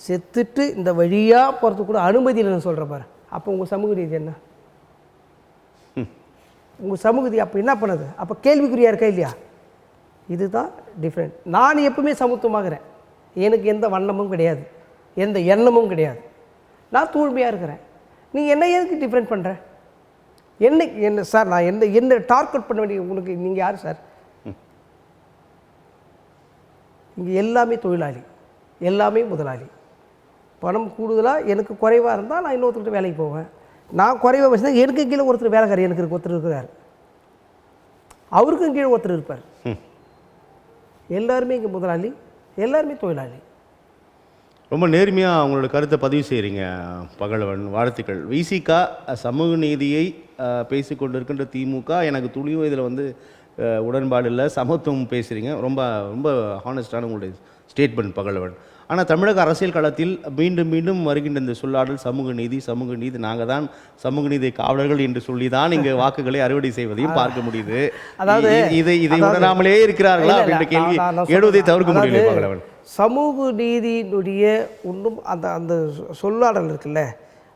செத்துட்டு இந்த வழியாக போகிறதுக்கு கூட அனுமதி இல்லைன்னு சொல்கிற பாரு. அப்போ உங்கள் சமூக நீதி என்ன? உங்கள் சமூக நீதி அப்போ என்ன பண்ணுது? அப்போ கேள்விக்குறியாக இருக்கா இல்லையா? இதுதான் டிஃப்ரெண்ட். நான் எப்பவுமே சமத்துவமாகிறேன். எனக்கு எந்த வண்ணமும் கிடையாது, எந்த எண்ணமும் கிடையாது. நான் தூய்மையாக இருக்கிறேன். நீ என்ன எதுக்கு டிஃப்ரெண்ட் பண்ணுற? என்ன சார், நான் என்ன டார்கெட் பண்ண வேண்டிய உங்களுக்கு? நீங்கள் யார் சார்? இங்கே எல்லாமே தொழிலாளி, எல்லாமே முதலாளி. பணம் கூடுதலாக எனக்கு குறைவாக இருந்தால் நான் இன்னொருத்தர்கிட்ட வேலைக்கு போவேன். நான் குறைவாக வச்சுருந்தா எனக்கு கீழே ஒருத்தர் வேலைக்காரி எனக்கு ஒருத்தர் இருக்கிறார், அவருக்கும் கீழே ஒருத்தர் இருப்பார். எல்லாருமே இங்கே முதலாளி, எல்லாருமே தொழிலாளி. ரொம்ப நேர்மையாக அவங்களோட கருத்தை பதிவு செய்கிறீங்க பகலவன், வாழ்த்துக்கள். விசிகா சமூக நீதியை பேசிக்கொண்டு இருக்கின்ற திமுக எனக்கு துளியும் இதில் வந்து உடன்பாடு இல்லை, சமத்துவம் பேசுகிறீங்க. ரொம்ப ரொம்ப ஹானஸ்டான உங்களுடைய ஸ்டேட்மெண்ட் பகலவன். ஆனால் தமிழக அரசியல் களத்தில் மீண்டும் மீண்டும் வருகின்ற இந்த சொல்லாடல் சமூக நீதி, சமூக நீதி, நாங்கள் தான் சமூக நீதி காவலர்கள் என்று சொல்லி தான் இங்கே வாக்குகளை அறுவடை செய்வதையும் பார்க்க முடியுது. அதாவது இதை உணராமலே இருக்கிறார்களா அப்படின்ற கேள்வி எழுவதை தவிர்க்க முடியல பகலவன். சமூக நீதியினுடைய இன்னும் அந்த சொல்லாடல் இருக்குல்ல,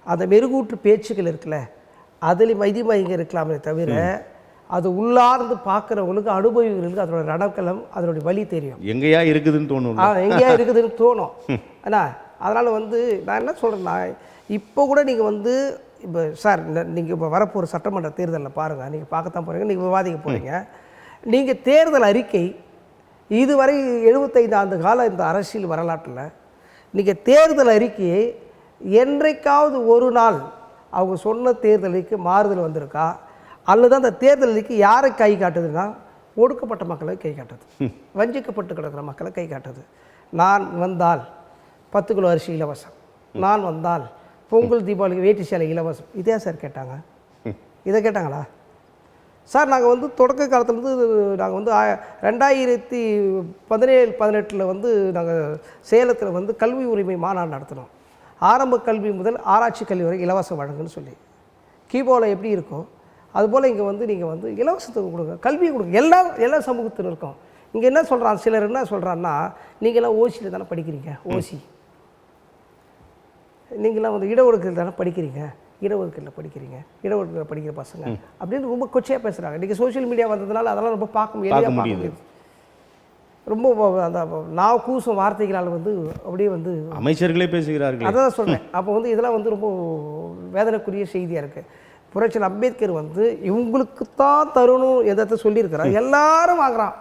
அந்த மெருகூற்று பேச்சுக்கள் இருக்குல்ல, அதில் மதிமயங்க இருக்கலாமே தவிர அது உள்ளார்ந்து பார்க்குறவங்களுக்கு அனுபவிகளுக்கு அதோட ரணக்கலம் அதனுடைய வலி தெரியும். எங்கேயா இருக்குதுன்னு தோணும். எங்கேயா இருக்குதுன்னு தோணும். ஏன்னா அதனால் நான் என்ன சொல்கிறேன்னா, இப்போ கூட நீங்கள் இப்போ சார் நீங்கள் இப்போ வரப்போகிற சட்டமன்ற தேர்தலில் பாருங்கள், நீங்கள் பார்க்கத்தான் போகிறீங்க, நீங்கள் விவாதிக்க போகிறீங்க. நீங்கள் தேர்தல் அறிக்கை இதுவரை 75 ஆண்டு கால இந்த அரசியல் வரலாற்றில் நீங்கள் தேர்தல் அறிக்கையை என்றைக்காவது ஒரு நாள் அவங்க சொன்ன தேர்தலுக்கு மாறுதல் வந்திருக்கா, அல்லது அந்த தேர்தலுக்கு யாரை கை காட்டுதுன்னா ஒடுக்கப்பட்ட மக்களை கை காட்டுது, வஞ்சிக்கப்பட்டு கிடக்கிற மக்களை கை காட்டுது. நான் வந்தால் 10 கிலோ அரிசி இலவசம், நான் வந்தால் பொங்கல் தீபாவளிக்கு வேட்டி சேலை இலவசம். இதே சார் கேட்டாங்க? இதை கேட்டாங்களா சார்? நாங்கள் தொடக்க காலத்துலேருந்து நாங்கள் 2017-18 நாங்கள் சேலத்தில் கல்வி உரிமை மாநாடு நடத்தினோம். ஆரம்ப கல்வி முதல் ஆராய்ச்சி கல்வி வரை இலவசம் வழங்குன்னு சொல்லி. கீபோவில் எப்படி இருக்கும் அதுபோல் இங்கே நீங்கள் இலவசத்துக்கு கொடுங்க, கல்வியை கொடுங்க, எல்லா சமூகத்தினருக்கும். இங்கே என்ன சொல்கிறான், சிலர் என்ன சொல்கிறான்னா, நீங்களாம் ஓசியில் தானே படிக்கிறீங்க, ஓசி நீங்களாம் இடஒதுக்கீடு தானே படிக்கிறீங்க, இடஒதுக்கீட்டில் படிக்கிறீங்க, இடஒதுக்கீட்டில் படிக்கிற பசங்க அப்படின்னு ரொம்ப கொச்சையாக பேசுகிறாங்க. இன்றைக்கி சோஷியல் மீடியா வந்ததுனால அதெல்லாம் ரொம்ப பார்க்க முடியாது. ரொம்ப அந்த நான் கூசும் வார்த்தைகளால் அப்படியே அமைச்சர்களே பேசுகிறார்கள். அதான் சொல்கிறேன். அப்போ இதெல்லாம் ரொம்ப வேதனைக்குரிய செய்தியாக இருக்குது. புரட்சியாளர் அம்பேத்கர் இவங்களுக்கு தான் தரணும் எதை சொல்லியிருக்கிறார். எல்லாரும் வாங்குறான்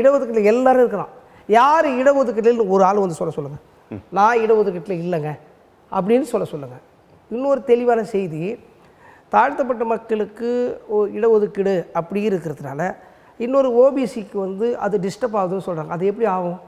இடஒதுக்கீட்டில், எல்லாரும் இருக்கிறான். யார் இடஒதுக்கீட்டில் ஒரு ஆள் சொல்ல சொல்லுங்கள், நான் இடஒதுக்கீட்டில் இல்லைங்க அப்படின்னு சொல்லுங்கள். இன்னொரு தெளிவான செய்தி, தாழ்த்தப்பட்ட மக்களுக்கு இடஒதுக்கீடு அப்படி இருக்கிறதுனால இன்னொரு ஓபிசிக்கு அது டிஸ்டர்ப் ஆகுதுன்னு சொல்கிறாங்க. அது எப்படி ஆகும்?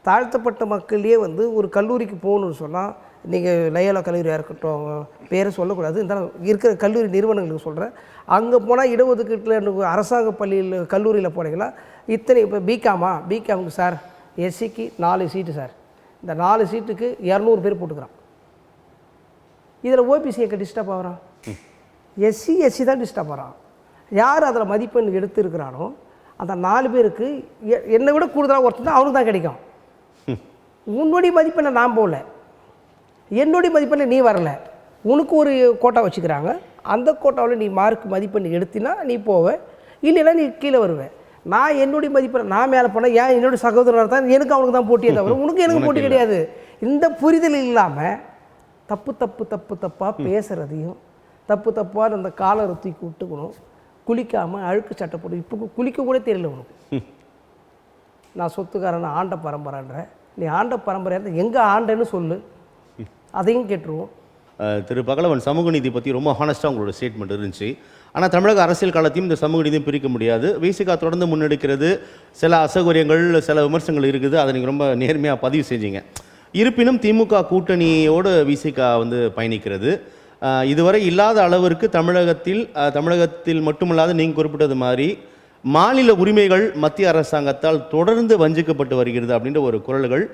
தாழ்த்தப்பட்ட மக்கள்லேயே ஒரு கல்லூரிக்கு போகணுன்னு சொன்னால், நீங்கள் லயோலா கல்லூரியாக இருக்கட்டும், பேரை சொல்லக்கூடாது, இருந்தாலும் இருக்கிற கல்லூரி நிறுவனங்களுக்கு சொல்கிறேன், அங்கே போனால் இடஒதுக்கீட்டில் அரசாங்க பள்ளியில் கல்லூரியில் போனீங்கன்னா இத்தனை இப்போ பிகாமுக்கு சார் எஸ்சிக்கு 4 சீட்டு சார், இந்த 4 சீட்டுக்கு 200 பேர் போட்டுக்கிறான். இதில் ஓபிசி எங்கே டிஸ்டர்ப் ஆகிறான்? எஸ்சி தான் டிஸ்டர்ப் ஆகிறான். யார் அதில் மதிப்பெண் எடுத்துருக்கிறானோ அந்த 4 பேருக்கு என்னை விட கூடுதலாக ஒருத்தர் தான் அவனுக்கு தான் கிடைக்கும். உன்னுடைய மதிப்பெண்ணை நான் போகல, என்னுடைய மதிப்பெண்ணை நீ வரலை, உனக்கு ஒரு கோட்டா வச்சுக்கிறாங்க, அந்த கோட்டாவில் நீ மார்க் மதிப்பெண் எடுத்தினா நீ போவ, இல்லைன்னா நீ கீழே வருவேன். நான் என்னுடைய மதிப்பெண்ணை நான் மேலே போனேன், ஏன் என்னுடைய சகோதரர் தான், எனக்கு அவனுக்கு தான் போட்டியே தவிர உனக்கு எனக்கு போட்டி கிடையாது. இந்த புரிதல் இல்லாமல் தப்பாக பேசுகிறதையும் தப்பாக அந்த காலரை தூக்கி விட்டுக்கணும், குளிக்காமல் அழுக்கு சட்டை போட்டு, இப்போ குளிக்க கூட தெரியல உனக்கு. நான் சொத்துக்காரன் ஆண்ட பரம்பரைன்ற, நீ ஆண்ட பரம்பரை எங்கே ஆண்டன்னு சொல்லு, அதையும் கேட்டுருவோம். திரு பகலவன், சமூக நீதி பற்றி ரொம்ப ஹானஸ்ட்டாக உங்களோட ஸ்டேட்மெண்ட் இருந்துச்சு. ஆனால் தமிழக அரசியல் காலத்தையும் இந்த சமூக நீதியும் பிரிக்க முடியாது. விசிகா தொடர்ந்து முன்னெடுக்கிறது, சில அசௌகரியங்கள், சில விமர்சனங்கள் இருக்குது, அதை நீங்கள் ரொம்ப நேர்மையாக பதிவு செஞ்சீங்க. இருப்பினும் திமுக கூட்டணியோடு விசிகா பயணிக்கிறது. இதுவரை இல்லாத அளவிற்கு தமிழகத்தில் மட்டுமல்லாது நீங்கள் குறிப்பிட்டது மாதிரி மாநில உரிமைகள் மத்திய அரசாங்கத்தால் தொடர்ந்து வஞ்சிக்கப்பட்டு வருகிறது அப்படின்ற ஒரு குரல்கள்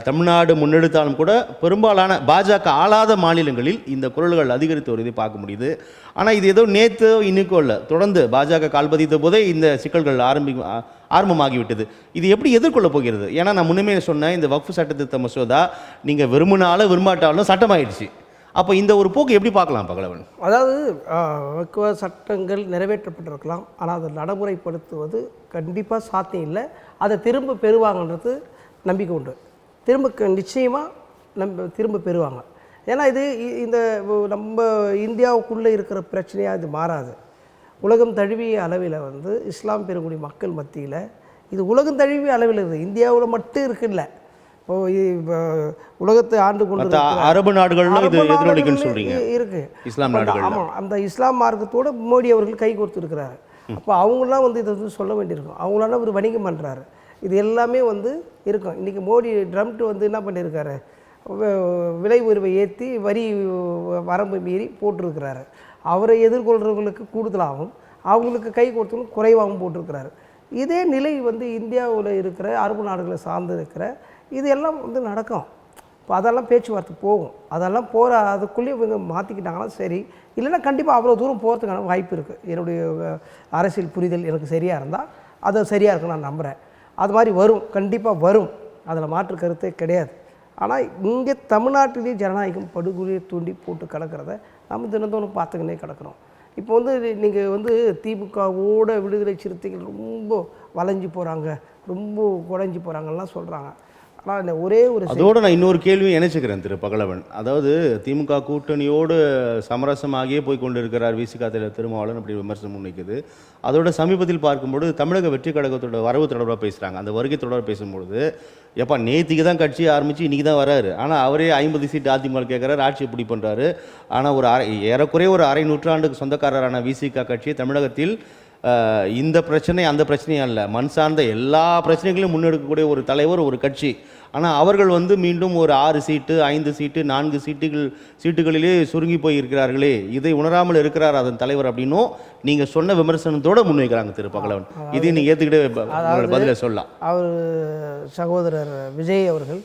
தமிழ்நாடு முன்னெடுத்தாலும் கூட பெரும்பாலான பாஜக ஆளாத மாநிலங்களில் இந்த குரல்கள் அதிகரித்து வருவதை பார்க்க முடியுது. ஆனால் இது ஏதோ நேற்று இன்னைக்கோ இல்லை, தொடர்ந்து பாஜக கால்பதித்த போதே இந்த சிக்கல்கள் ஆரம்பமாகிவிட்டது. இது எப்படி எதிர்கொள்ள போகிறது? ஏன்னா நான் முன்னமே சொன்னேன், இந்த வக்ஃப் சட்டத்திருத்த மசோதா நீங்கள் விரும்பினாலும் விரும்பாட்டாலும் சட்டமாயிடுச்சு. அப்போ இந்த ஒரு போக்கு எப்படி பார்க்கலாம் பகலவன்? அதாவது வக்ஃப் சட்டங்கள் நிறைவேற்றப்பட்டிருக்கலாம், ஆனால் அதை நடைமுறைப்படுத்துவது கண்டிப்பாக சாத்தியம் இல்லை. அதை திரும்ப பெறுவாங்கன்றது நம்பிக்கை உண்டு. நிச்சயமாக திரும்ப பெறுவாங்க. ஏன்னா இது இந்த நம்ம இந்தியாவுக்குள்ளே இருக்கிற பிரச்சனையாக இது மாறாது. உலகம் தழுவிய அளவில் இஸ்லாம் பெருங்குடி மக்கள் மத்தியில் இது உலகம் தழுவிய அளவில் இருக்குது, இந்தியாவில் மட்டும் இருக்குல்ல. உலகத்தை ஆண்டு கொண்டு அரபு நாடுகளில் இருக்கு இஸ்லாம் நாடுகள். ஆமாம், அந்த இஸ்லாம் மார்க்கத்தோடு மோடி அவர்கள் கை கோர்த்து இருக்கிறாரு. அப்போ அவங்களாம் இதை சொல்ல வேண்டியிருக்கும். அவங்களால ஒரு வணிகம் பண்ணுறாரு. இது எல்லாமே இருக்கும். இன்றைக்கி மோடி ட்ரம்ப் என்ன பண்ணியிருக்காரு, விலை உயர்வை ஏற்றி வரி வரம்பு மீறி போட்டிருக்கிறாரு. அவரை எதிர்கொள்கிறவங்களுக்கு கூடுதலாகவும் அவங்களுக்கு கை கொடுத்தவங்க குறைவாகவும் போட்டிருக்கிறாரு. இதே நிலை இந்தியாவில் இருக்கிற அரபு நாடுகளை சார்ந்து இருக்கிற இது எல்லாம் நடக்கும். இப்போ அதெல்லாம் பேச்சுவார்த்தை போகும். அதெல்லாம் போகிற அதுக்குள்ளேயே இவங்க மாற்றிக்கிட்டாங்கன்னா சரி, இல்லைன்னா கண்டிப்பாக அவ்வளோ தூரம் போகிறதுக்கான வாய்ப்பு இருக்குது. என்னுடைய அரசியல் புரிதல் எனக்கு சரியாக இருந்தால் அது சரியாக இருக்குன்னு நான் நம்புகிறேன். அது மாதிரி வரும், கண்டிப்பாக வரும், அதில் மாற்று கருத்தே கிடையாது. ஆனால் இங்கே தமிழ்நாட்டிலேயே ஜனநாயகம் படுகொலையை தூண்டி போட்டு கலக்கிறத நம்ம தினந்தோறும் பார்த்துக்கினே கிடக்கிறோம். இப்போ வந்து நீங்கள் வந்து திமுகவோட விடுதலை சிறுத்தைகள் ரொம்ப வளைஞ்சு போகிறாங்க, ரொம்ப குறைஞ்சி போகிறாங்கலாம் சொல்கிறாங்க. ஆனால் இந்த ஒரே ஒரு அதோடு நான் இன்னொரு கேள்வியும் இணைச்சிக்கிறேன் திரு பகலவன். அதாவது திமுக கூட்டணியோடு சமரசமாகியே போய் கொண்டிருக்கிறார் விசிக திருமாவளவன் அப்படி விமர்சனம் முன்வைக்குது. அதோட சமீபத்தில் பார்க்கும்போது தமிழக வெற்றி கழகத்தோட வரவு தொடர்பாக பேசுகிறாங்க. அந்த வருகை தொடர்பாக பேசும்பொழுது எப்பா நேற்றுக்கு தான் கட்சி ஆரம்பித்து இன்றைக்கி தான் வராரு, ஆனால் அவரே 50 சீட்டு அதிமுக கேட்குறாரு, ஆட்சி எப்படி பண்ணுறாரு. ஆனால் ஒரு ஏறக்குறைய ஒரு அரை நூற்றாண்டுக்கு சொந்தக்காரரான விசிக கட்சி தமிழகத்தில் இந்த பிரச்சனை அந்த பிரச்சனையும் அல்ல, மண் சார்ந்த எல்லா பிரச்சனைகளையும் முன்னெடுக்கக்கூடிய ஒரு தலைவர், ஒரு கட்சி. ஆனால் அவர்கள் வந்து மீண்டும் ஒரு 6 சீட்டு 5 சீட்டு 4 சீட்டுகளிலே சுருங்கி போய் இருக்கிறார்களே, இதை உணராமல் இருக்கிறார் அதன் தலைவர் அப்படின்னும் நீங்கள் சொன்ன விமர்சனத்தோடு முன்வைக்கிறாங்க திரு பகலவன். இதையும் நீங்கள் ஏற்றுக்கிட்டே பதிலை சொல்லலாம். அவர் சகோதரர் விஜய் அவர்கள்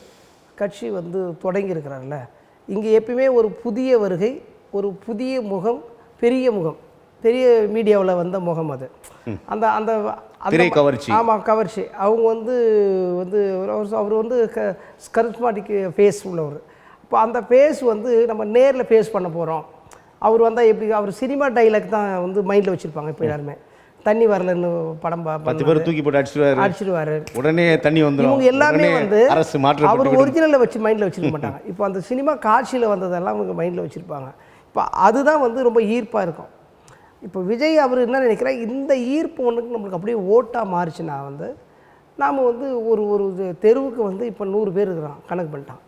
கட்சி வந்து தொடங்கியிருக்கிறார்ல, இங்கே எப்பயுமே ஒரு புதிய வருகை, ஒரு புதிய முகம், பெரிய முகம், பெரிய மீடியாவில் வந்த முகம் அது. அந்த அந்த கவர்ச்சி. ஆமாம், கவர்ச்சி. அவங்க வந்து வந்து அவர் வந்து கரிஸ்மாட்டிக் ஃபேஸ் உள்ளவர். இப்போ அந்த ஃபேஸ் வந்து நம்ம நேரில் ஃபேஸ் பண்ண போகிறோம். அவர் வந்தால் எப்படி, அவர் சினிமா டைலாக் தான் வந்து மைண்டில் வச்சுருப்பாங்க இப்போ எல்லாருமே. தண்ணி வரலன்னு படம் 10 பேர் தூக்கி போட்டு அடிச்சிடுவார், உடனே தண்ணி வந்துடும். இவங்க எல்லாமே வந்து அரசு மாற்றம் அவர் ஒரிஜினலில் வச்சு மைண்டில் வச்சுருக்க மாட்டாங்க. இப்போ அந்த சினிமா காட்சியில் வந்ததெல்லாம் அவங்க மைண்டில் வச்சுருப்பாங்க. இப்போ அதுதான் வந்து ரொம்ப ஈர்ப்பாக இருக்கும். இப்போ விஜய் அவர் என்ன நினைக்கிறேன், இந்த ஈர்ப்பு ஒன்றுக்கு நம்மளுக்கு அப்படியே ஓட்டாக மாறிச்சுன்னா வந்து நாம் வந்து ஒரு தெருவுக்கு வந்து இப்போ 100 பேர் இருக்கிறான், கணக்கு பண்ணிட்டான்,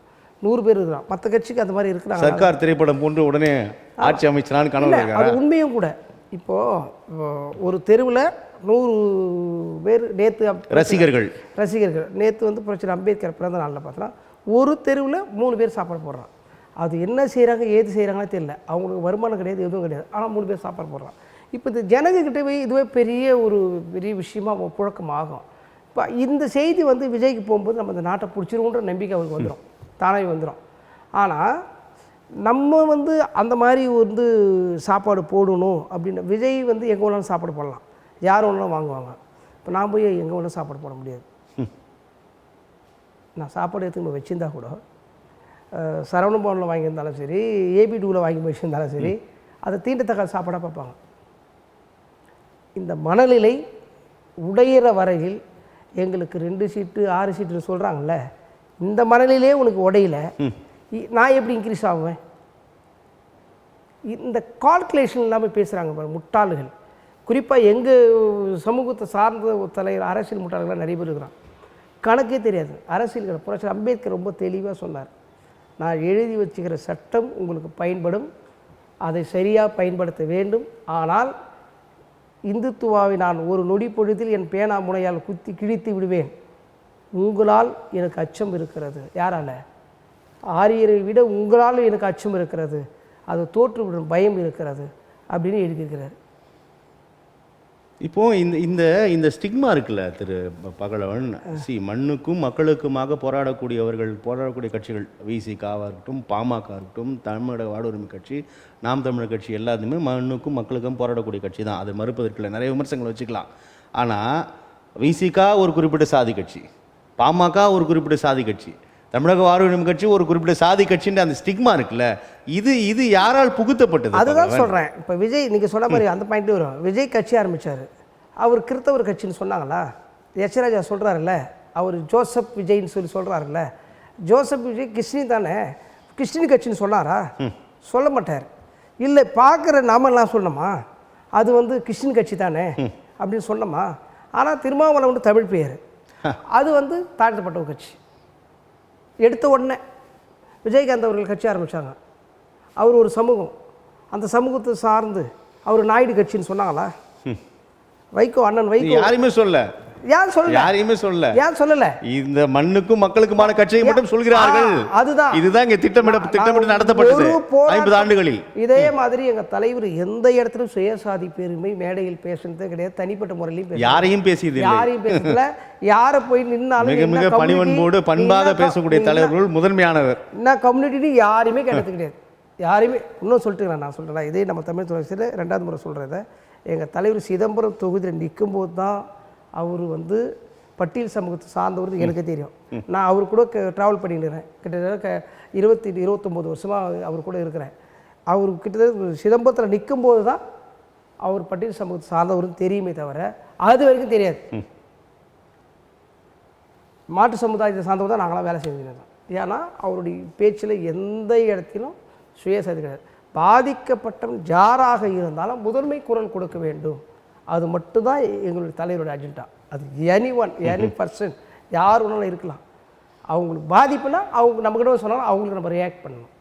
100 பேர் இருக்கிறான். மற்ற கட்சிக்கு அந்த மாதிரி இருக்கிறாங்க. சர்க்கார் திரைப்படம் போன்று உடனே ஆட்சி அமைச்சலான்னு கனவு. அது உண்மையும் கூட. இப்போது ஒரு தெருவில் 100 பேர் நேற்று ரசிகர்கள் நேற்று வந்து புரட்சியாளர் அம்பேத்கர் பிறந்த நாளில் பார்த்தோன்னா ஒரு தெருவில் 3 பேர் சாப்பாடு போடுறான். அது என்ன செய்கிறாங்க ஏது செய்கிறாங்கன்னு தெரியல, அவங்களுக்கு வருமானம் கிடையாது, எதுவும் கிடையாது, ஆனால் 3 பேர் சாப்பாடு போடுறான். இப்போ இந்த ஜனங்கக்கிட்ட போய் இதுவே பெரிய விஷயமாக புழக்கமாகும். இப்போ இந்த செய்தி வந்து விஜய்க்கு போகும்போது நம்ம இந்த நாட்டை பிடிச்சிருவோன்ற நம்பிக்கை அவருக்கு வந்துடும், தானாகவே வந்துடும். ஆனால் நம்ம வந்து அந்த மாதிரி வந்து சாப்பாடு போடணும் அப்படின்னு விஜய் வந்து எங்கே வேணாலும் சாப்பாடு போடலாம், யார் வேணாலும் வாங்குவாங்க. இப்போ நான் போய் எங்கே வேணாலும் சாப்பாடு போட முடியாது. நான் சாப்பாடு எடுத்துக்கிட்டு வச்சுருந்தா கூட சரவண பவனில் வாங்கியிருந்தாலும் சரி, AB2வில் வாங்கி வச்சுருந்தாலும் சரி, அதை தீண்டத்தக்க சாப்பாடாக பார்ப்பாங்க. இந்த மனநிலை உடையிற வரையில் எங்களுக்கு 2 சீட்டு 6 சீட்டுன்னு சொல்கிறாங்கல்ல, இந்த மனநிலையே உனக்கு உடையில நான் எப்படி இன்க்ரீஸ் ஆகுவேன்? இந்த கால்குலேஷன் இல்லாமல் பேசுகிறாங்க பாருங்கள் முட்டாள்கள். குறிப்பாக எங்கள் சமூகத்தை சார்ந்த தலைவர் அரசியல் முட்டாள்களாக நிறைய பேர் இருக்கிறான், கணக்கே தெரியாது அரசியல். புரட்சியாளர் அம்பேத்கர் ரொம்ப தெளிவாக சொன்னார், நான் எழுதி வச்சுக்கிற சட்டம் உங்களுக்கு பயன்படும், அதை சரியாக பயன்படுத்த வேண்டும். ஆனால் இந்துத்துவாவை நான் ஒரு நொடி பொழுதில் என் பேனா முனையால் குத்தி கிழித்து விடுவேன். உங்களால் எனக்கு அச்சம் இருக்கிறது. யாரால? ஆரியரை விட உங்களால் எனக்கு அச்சம் இருக்கிறது, அது தோற்றுவிடும் பயம் இருக்கிறது அப்படின்னு எழுதியிருக்கிறார். இப்போது இந்த இந்த ஸ்டிக்மா இருக்குல்ல திரு பகலவன், மண்ணுக்கும் மக்களுக்குமாக போராடக்கூடிய கட்சிகள் விசிகாவாக இருக்கட்டும், பாமக இருக்கட்டும், தமிழக வாழ்வுரிமை கட்சி, நாம் தமிழர் கட்சி, எல்லாத்துமே மண்ணுக்கும் மக்களுக்கும் போராடக்கூடிய கட்சி தான். அது மறுப்பதற்குள்ள நிறைய விமர்சனங்கள் வச்சுக்கலாம். ஆனால் விசிகா ஒரு குறிப்பிட்ட சாதி கட்சி, பாமக ஒரு குறிப்பிட்ட சாதி கட்சி, தமிழக வாழ்வுரிமை கட்சி ஒரு குறிப்பிட்ட சாதி கட்சின்ற அந்த ஸ்டிக்மா இருக்குல்ல, இது யாரால் புகுத்தப்பட்டது? அதுதான் சொல்கிறேன். இப்போ விஜய் நீங்கள் சொன்ன மாதிரி அந்த பாயிண்ட் வரும். விஜய் கட்சி ஆரம்பித்தார், அவர் கிறிஸ்தவர் கட்சின்னு சொன்னாங்களா? யசராஜா சொல்கிறாருல்ல, அவர் ஜோசப் விஜய்ன்னு சொல்கிறாருல்ல, ஜோசப் விஜய் கிறிஸ்டின் தானே, கிறிஸ்டின் கட்சின்னு சொன்னாரா? சொல்ல மாட்டார். இல்லை பார்க்குற நாமெல்லாம் சொன்னோமா அது வந்து கிறிஸ்டின் கட்சி தானே அப்படின்னு சொன்னோமா? ஆனால் திருமாவளவன் வந்து தமிழ் பெயர், அது வந்து தாழ்த்தப்பட்ட ஒரு கட்சி. எடுத்த உடனே விஜயகாந்த் அவர்கள் கட்சி ஆரம்பித்தாங்க, அவர் ஒரு சமூகம், அந்த சமூகத்தை சார்ந்து அவர் நாயுடு கட்சின்னு சொன்னாங்களா? வைகோ அண்ணன் வைகோ யாருமே சொல்ல, யாரையுமே சொல்ல, ஏன் சொல்லல? இந்த மண்ணுக்கும் மக்களுக்குமான கட்சியை மட்டும் சொல்கிறார்கள். அதுதான் இதுதான் இங்க திட்டமிட்டு நடத்தப்பட்டது 50 ஆண்டுகளில். இதே மாதிரி எங்க தலைவர் எந்த இடத்திலும் சுயசாதி பெருமை மேடையில் பேசுனதே கிடையாது, தனிப்பட்ட முறையிலும் யாரையும் பேசல. யார போய் நின்னாலும் மிக மிக பணிவன்போடு பண்பாக பேசக்கூடிய தலைவர்கள் முதன்மையானவர். என்ன கம்யூனிட்டி யாரையுமே கேட்டது கிடையாது, யாரையுமே. இன்னும் சொல்லிட்டு நான் சொல்கிறேன், இதே நம்ம தமிழ் தொலைச்சியில் 2வது முறை சொல்கிறத, எங்கள் தலைவர் சிதம்பரம் தொகுதியில் நிற்கும்போது தான் அவர் வந்து பட்டியல் சமூகத்தை சார்ந்தவர் எனக்கு தெரியும். நான் அவர் கூட ட்ராவல் பண்ணிக்கிறேன், கிட்டத்தட்ட 29 வருஷமாக அவர் கூட இருக்கிறேன். அவர் கிட்டத்தட்ட சிதம்பரத்தில் நிற்கும்போது தான் அவர் பட்டியல் சமூகத்தை சார்ந்தவரும் தெரியுமே தவிர அது வரைக்கும் தெரியாது. மாட்டு சமுதாயத்தை சார்ந்தவர் தான் நாங்களாம் வேலை செஞ்சுருந்தோம். ஏன்னா அவருடைய பேச்சில் எந்த இடத்திலும் சுயசரிதை கிடையாது. பாதிக்கப்பட்டவன் யாராக இருந்தாலும் முதன்மை குரல் கொடுக்க வேண்டும், அது மட்டும்தான் எங்களுடைய தலைவருடைய அஜெண்டா. அது எனி பர்சன் யார் வேணாலும் இருக்கலாம். அவங்களுக்கு பாதிப்புனா அவங்க நம்மக்கிட்ட சொன்னாலும் அவங்களுக்கு நம்ம ரியாக்ட் பண்ணணும்.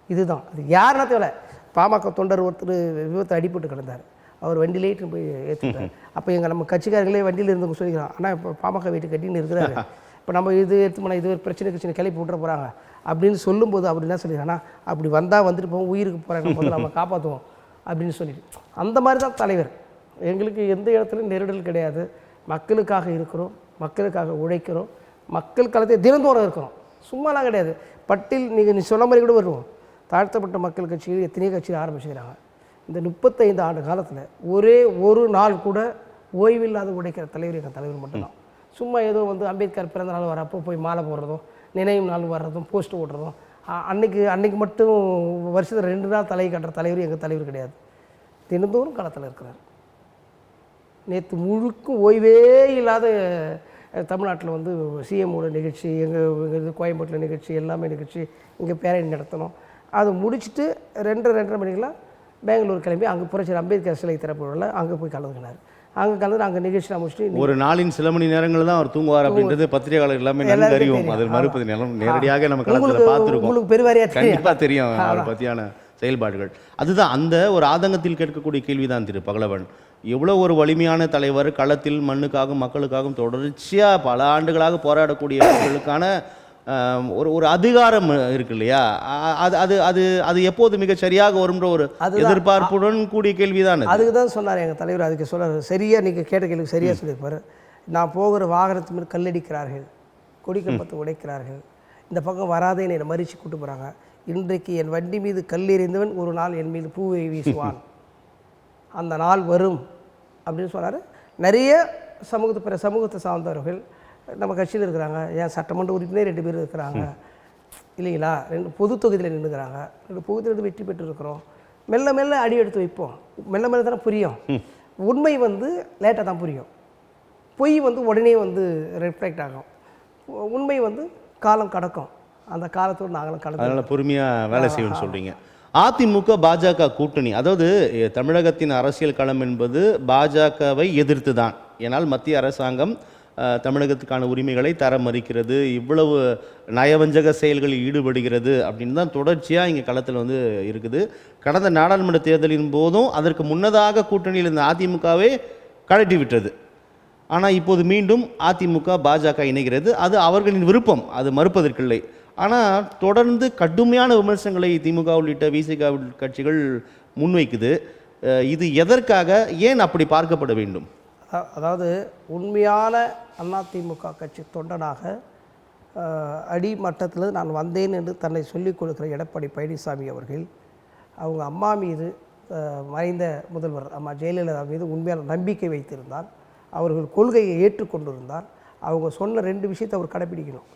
இதுதான் அது. யாருன்னா தேவை. பாமக தொண்டர் ஒருத்தர் விபத்து அடிபட்டு கிடந்தார், அவர் வண்டியிலேட்டு போய் ஏற்றுட்டார். அப்போ நம்ம கட்சிக்காரங்களே வண்டியில் இருந்தவங்க சொல்லிக்கிறான், ஆனால் இப்போ பாமக வீட்டு கட்டின்னு இருக்கிறாரு, இப்போ நம்ம இது எடுத்து போனால் இது ஒரு பிரச்சனை கிளப்பி விட்டுற போகிறாங்க அப்படின்னு சொல்லும்போது அப்படி என்ன சொல்லிடுறாங்கன்னா, அப்படி வந்தால் வந்துட்டு போவோம், உயிருக்கு போகிறாங்க, முதல்ல நம்ம காப்பாற்றுவோம் அப்படின்னு சொல்லிட்டு. அந்த மாதிரி தான் தலைவர். எங்களுக்கு எந்த இடத்துலையும் நெருடல் கிடையாது. மக்களுக்காக இருக்கிறோம், மக்களுக்காக உழைக்கிறோம், மக்கள் களத்தை தினந்தோறும் இருக்கிறோம், சும்மாலாம் கிடையாது. பட்டியல் நீ சொன்ன மாதிரி கூட வருவோம். தாழ்த்தப்பட்ட மக்கள் கட்சிகள் எத்தனையோ கட்சிகள் ஆரம்பிச்சுக்கிறாங்க. இந்த 35 ஆண்டு காலத்தில் ஒரே ஒரு நாள் கூட ஓய்வில்லாத உழைக்கிற தலைவர் எங்கள் தலைவர் மட்டும்தான். சும்மா ஏதோ அம்பேத்கர் பிறந்த நாள் வரப்போ போய் மாலை போடுறதும், நினைவு நாள் வர்றதும், போஸ்ட் ஓட்டுறதும், அன்னைக்கு மட்டும் வருஷத்தில் 2 நாள் தலை கட்டுற தலைவர் எங்கள் தலைவர் கிடையாது. தினந்தோறும் களத்தில் இருக்கிறார். நேற்று முழுக்கும் ஓய்வே இல்லாத தமிழ்நாட்டில் சிஎம்மோட நிகழ்ச்சி, எங்கள் கோயம்பேட்டில் நிகழ்ச்சி, எல்லாமே நிகழ்ச்சி, இங்கே பேரணி நடத்தணும். அதை முடிச்சுட்டு 2:30 மணிக்கெலாம் பெங்களூர் கிளம்பி அங்கே புரட்சி அம்பேத்கர் சிலை திறப்பு விழாவில் அங்கே போய் கலந்துக்கினார். அங்கே கலந்து அங்கே நிகழ்ச்சியில் முடிச்சுட்டு ஒரு நாளின் சில மணி நேரங்கள் தான் அவர் தூங்குவார் அப்படின்றது பத்திரிகையாளர் எல்லாமே நன்கு அறிவோம். அது மறுப்பது நிலம் நேரடியாக நம்ம களத்தில் பார்த்துருக்கோம். உங்களுக்கு பெருவாரியாக கண்டிப்பாக தெரியும் அவரை பற்றியான செயல்பாடுகள். அதுதான் அந்த ஒரு ஆதங்கத்தில் கேட்கக்கூடிய கேள்விதான் திரு பகலவன். எவ்வளோ ஒரு வலிமையான தலைவர், களத்தில் மண்ணுக்காகவும் மக்களுக்காகவும் தொடர்ச்சியாக பல ஆண்டுகளாக போராடக்கூடியவர்களுக்கான ஒரு அதிகாரம் இருக்கு இல்லையா, அது அது அது அது எப்போது மிக சரியாக வரும்ன்ற ஒரு எதிர்பார்ப்புடன் கூடிய கேள்விதான். அதுக்கு தான் சொன்னார் எங்கள் தலைவர். அதுக்கு சொல்ல சரியாக நீங்கள் கேட்ட கேள்வி சரியாக சொல்லியிருப்பார். நான் போகிற வாகனத்து மேல் கல்லடிக்கிறார்கள், கொடிக்கப்பத்து உடைக்கிறார்கள், இந்த பக்கம் வராதே என்னை மறித்து கூட்டு போகிறாங்க. இன்றைக்கு என் வண்டி மீது கல்லெறிந்தவன் ஒரு நாள் என் மீது பூவை வீசுவான், அந்த நாள் வரும் அப்படின்னு சொன்னார். நிறைய பிற சமூகத்தை சார்ந்தவர்கள் நம்ம கட்சியில் இருக்கிறாங்க. ஏன் சட்டமன்ற உறுப்பினர் 2 பேர் இருக்கிறாங்க இல்லைங்களா, 2 பொது தொகுதியில் நின்றுக்கிறாங்க, 2 பொது வெற்றி பெற்று இருக்கிறோம். மெல்ல மெல்ல அடி எடுத்து வைப்போம். மெல்ல மெல்ல தானே புரியும். உண்மை லேட்டாக தான் புரியும். பொய் உடனே ரிஃப்ளெக்ட் ஆகும். உண்மை காலம் கடக்கும். அந்த காலத்தோடு நாங்களும் கடக்கும். அதனால் பொறுமையாக வேலை செய்யணும்னு சொல்கிறீங்க. அதிமுக பாஜக கூட்டணி, அதாவது தமிழகத்தின் அரசியல் களம் என்பது பாஜகவை எதிர்த்து தான். ஏன்னால் மத்திய அரசாங்கம் தமிழகத்துக்கான உரிமைகளை தர மறுக்கிறது, இவ்வளவு நயவஞ்சக செயல்களில் ஈடுபடுகிறது அப்படின்னு தான் தொடர்ச்சியாக இங்கே களத்தில் இருக்குது. கடந்த நாடாளுமன்ற தேர்தலின் போதும் அதற்கு முன்னதாக கூட்டணியில் இருந்த அதிமுகவே கழட்டி விட்டது. ஆனால் இப்போது மீண்டும் அதிமுக பாஜக இணைகிறது. அது அவர்களின் விருப்பம், அது மறுப்பதற்கில்லை. ஆனால் தொடர்ந்து கடுமையான விமர்சனங்களை திமுக உள்ளிட்ட விசிக கட்சிகள் முன்வைக்குது. இது எதற்காக, ஏன் அப்படி பார்க்கப்பட வேண்டும்? அதாவது உண்மையான அதிமுக கட்சி தொண்டனாக அடிமட்டத்தில் நான் வந்தேன் என்று தன்னை சொல்லிக் கொடுக்கிற எடப்பாடி பழனிசாமி அவர்கள் அவங்க அம்மா மீது, மறைந்த முதல்வர் அம்மா ஜெயலலிதா மீது உண்மையான நம்பிக்கை வைத்திருந்தால், அவர்கள் கொள்கையை ஏற்றுக்கொண்டிருந்தால், அவங்க சொன்ன 2 விஷயத்தை அவர் கடைப்பிடிக்கணும்.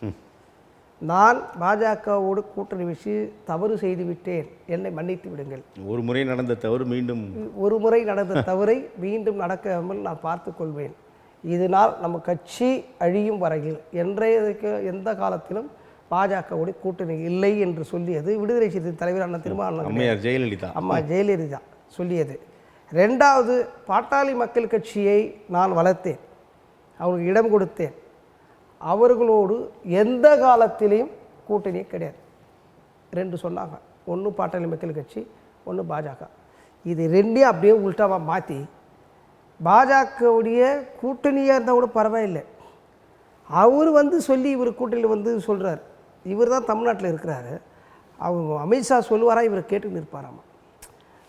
நான் பாஜகவோடு கூட்டணி வச்சு தவறு செய்து விட்டேன், என்னை மன்னித்து விடுங்கள். ஒரு முறை நடந்த தவறை மீண்டும் நடக்காமல் நான் பார்த்து கொள்வேன். இதனால் நம்ம கட்சி அழியும் வரையில் எந்த காலத்திலும் பாஜகவோடு கூட்டணி இல்லை என்று சொல்லியது விடுதலை சிறுத்தை தலைவர் அண்ணா திருமாவளவன் அம்மா ஜெயலலிதா சொல்லியது. 2வது, பாட்டாளி மக்கள் கட்சியை நான் வளர்த்தேன், அவங்களுக்கு இடம் கொடுத்தேன், அவர்களோடு எந்த காலத்திலையும் கூட்டணியே கிடையாது. 2 சொன்னாங்க. ஒன்று பாட்டாளி மக்கள் கட்சி, ஒன்று பாஜக. இது 2ஐயும் அப்படியே உள்டாவாக மாற்றி பாஜகவுடைய கூட்டணியாக இருந்தால் கூட பரவாயில்லை, அவர் சொல்லி இவர் கூட்டணியில் சொல்கிறார். இவர் தான் தமிழ்நாட்டில் இருக்கிறாரு, அவங்க அமித்ஷா சொல்லுவாரா, இவர் கேட்டு நிற்பாராமா.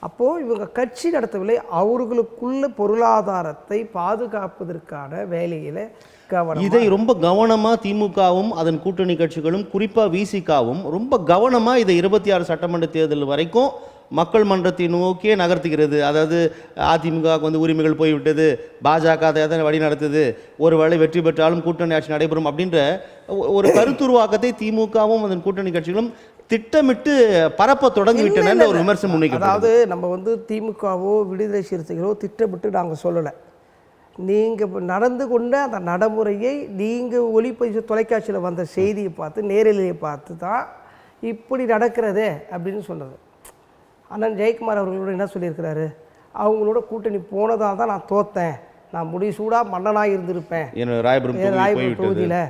அப்போது இவங்க கட்சி நடத்தவில்லை, அவர்களுக்குள்ள பொருளாதாரத்தை பாதுகாப்பதற்கான வேலையில் கவனம். இதை ரொம்ப கவனமாக திமுகவும் அதன் கூட்டணி கட்சிகளும் குறிப்பாக விசிகாவும் ரொம்ப கவனமாக இதை 26 சட்டமன்ற தேர்தல் வரைக்கும் மக்கள் மன்றத்தை நோக்கியே நகர்த்துகிறது. அதாவது அதிமுகவுக்கு உரிமைகள் போய்விட்டது, பாஜக அதை வழி நடத்துது, ஒரு வேளை வெற்றி பெற்றாலும் கூட்டணி ஆட்சி நடைபெறும் அப்படின்ற ஒரு கருத்துருவாக்கத்தை திமுகவும் அதன் கூட்டணி கட்சிகளும் திட்டமிட்டு பரப்ப தொடங்கி விட்டன ஒரு விமர்சனம் முன்வைக்கப்படுது. அதாவது நம்ம வந்து திமுகவோ விடுதலை சிறுத்தைகளோ திட்டமிட்டு நாங்கள் சொல்லலை. நீங்கள் நடந்து கொண்ட அந்த நடைமுறையை நீங்கள் ஒளிப்பதிவு தொலைக்காட்சியில் வந்த செய்தியை பார்த்து நேரலையை பார்த்து தான் இப்படி நடக்கிறதே அப்படின்னு சொன்னது. அண்ணன் ஜெயக்குமார் அவர்களோட என்ன சொல்லியிருக்கிறாரு, அவங்களோட கூட்டணி போனதால் தான் நான் தோத்தேன், நான் முடிசூடாக மன்னனாக இருந்திருப்பேன் ராயபுரம் தொகுதியில்,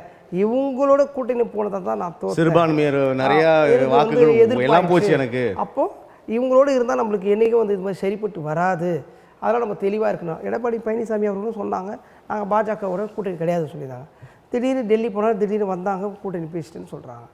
இவங்களோட கூட்டணி போனதால் தான் நான் தோத்தேன், சிறுபான்மையர் நிறைய வாக்குகள் எல்லாம் போச்சு எனக்கு, அப்போது இவங்களோடு இருந்தால் நம்மளுக்கு என்றைக்கும் வந்து இது மாதிரி சரிப்பட்டு வராது, அதனால் நம்ம தெளிவாக இருக்கணும். எடப்பாடி பழனிசாமி அவர்களும் சொன்னாங்க நாங்கள் பாஜகவோட கூட்டணி கிடையாதுன்னு சொல்லியிருந்தாங்க. திடீர்னு டெல்லி போனால் திடீர்னு வந்தாங்க கூட்டணி பேசிட்டுன்னு சொல்கிறாங்க.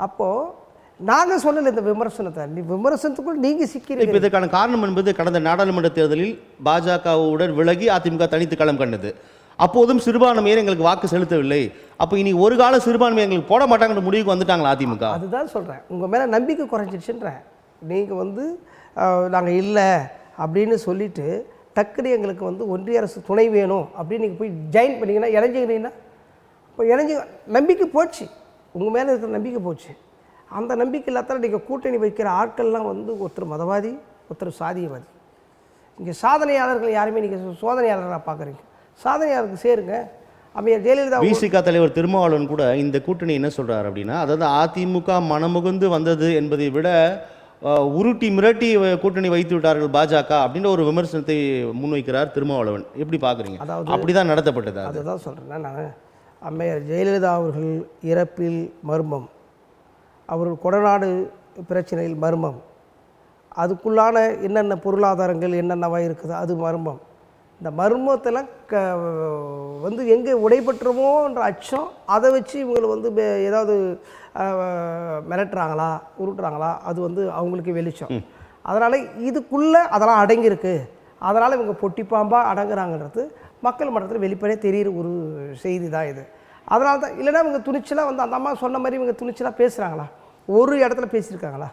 அப்போது நாங்கள் சொல்லலை இந்த விமர்சனத்தை, விமர்சனத்துக்குள்ள நீங்கள் சிக்கிறீங்க. இப்போ இதற்கான காரணம் என்பது கடந்த நாடாளுமன்ற தேர்தலில் பாஜகவுடன் விலகி அதிமுக தனித்து களம் கண்டது. அப்போதும் சிறுபான்மையர் எங்களுக்கு வாக்கு செலுத்தவில்லை. அப்போ இனி ஒரு கால சிறுபான்மையை எங்களுக்கு போட மாட்டாங்கன்ற முடிவுக்கு வந்துட்டாங்களா அதிமுக? அதுதான் சொல்கிறேன், உங்கள் மேலே நம்பிக்கை குறைஞ்சிடுச்சுன்றேன். நீங்கள் வந்து நாங்கள் இல்லை அப்படின்னு சொல்லிவிட்டு டக்குனு எங்களுக்கு வந்து ஒன்றிய அரசு துணை வேணும் அப்படின்னு நீங்கள் போய் ஜாயின் பண்ணிங்கன்னா இணைஞ்சிக்கிறீங்கன்னா இப்போ நம்பிக்கை போச்சு, உங்கள் மேலே இருக்கிற நம்பிக்கை போச்சு. அந்த நம்பிக்கை இல்லாத நீங்கள் கூட்டணி வைக்கிற ஆட்கள்லாம் வந்து ஒருத்தர் மதவாதி, ஒருத்தர் சாதியவாதி. இங்கே சாதனையாளர்கள் யாருமே நீங்கள் சோதனையாளர்களாக பார்க்குறீங்க. சாதனையாளருக்கு சேருங்க. அம்மையார் ஜெயலலிதா விசிக தலைவர் திருமாவளவன் கூட இந்த கூட்டணி என்ன சொல்கிறார் அப்படின்னா, அதாவது அதிமுக மனமுகுந்து வந்தது என்பதை விட உருட்டி மிரட்டி கூட்டணி வைத்து விட்டார்கள் பாஜக அப்படின்ற ஒரு விமர்சனத்தை முன்வைக்கிறார் திருமாவளவன். எப்படி பார்க்குறீங்க? அதாவது அப்படிதான் நடத்தப்பட்டது. அதுதான் சொல்கிறேன் நான். அம்மையார் ஜெயலலிதா அவர்கள் இறப்பில் மர்மம், அவர்கள் கொடநாடு பிரச்சனையில் மர்மம், அதுக்குள்ளான என்னென்ன பொருளாதாரங்கள் என்னென்னவா இருக்குது அது மர்மம். இந்த மர்மத்தெல்லாம் வந்து எங்கே உடைபட்டுருமோன்ற அச்சம், அதை வச்சு இவங்களை வந்து ஏதாவது மிரட்டுறாங்களா உருட்டுறாங்களா அது வந்து அவங்களுக்கு வெளிச்சம். அதனால் இதுக்குள்ளே அதெல்லாம் அடங்கியிருக்கு, அதனால் இவங்க பொட்டிப்பாம்பாக அடங்குறாங்கன்றது மக்கள் மன்றத்தில் வெளிப்படையாக தெரிகிற ஒரு செய்தி தான் இது. அதனால தான், இல்லைன்னா இவங்க துணிச்சலாக வந்து அந்த அம்மா சொன்ன மாதிரி இவங்க துணிச்சலாக பேசுகிறாங்களா? ஒரு இடத்துல பேசியிருக்காங்களா?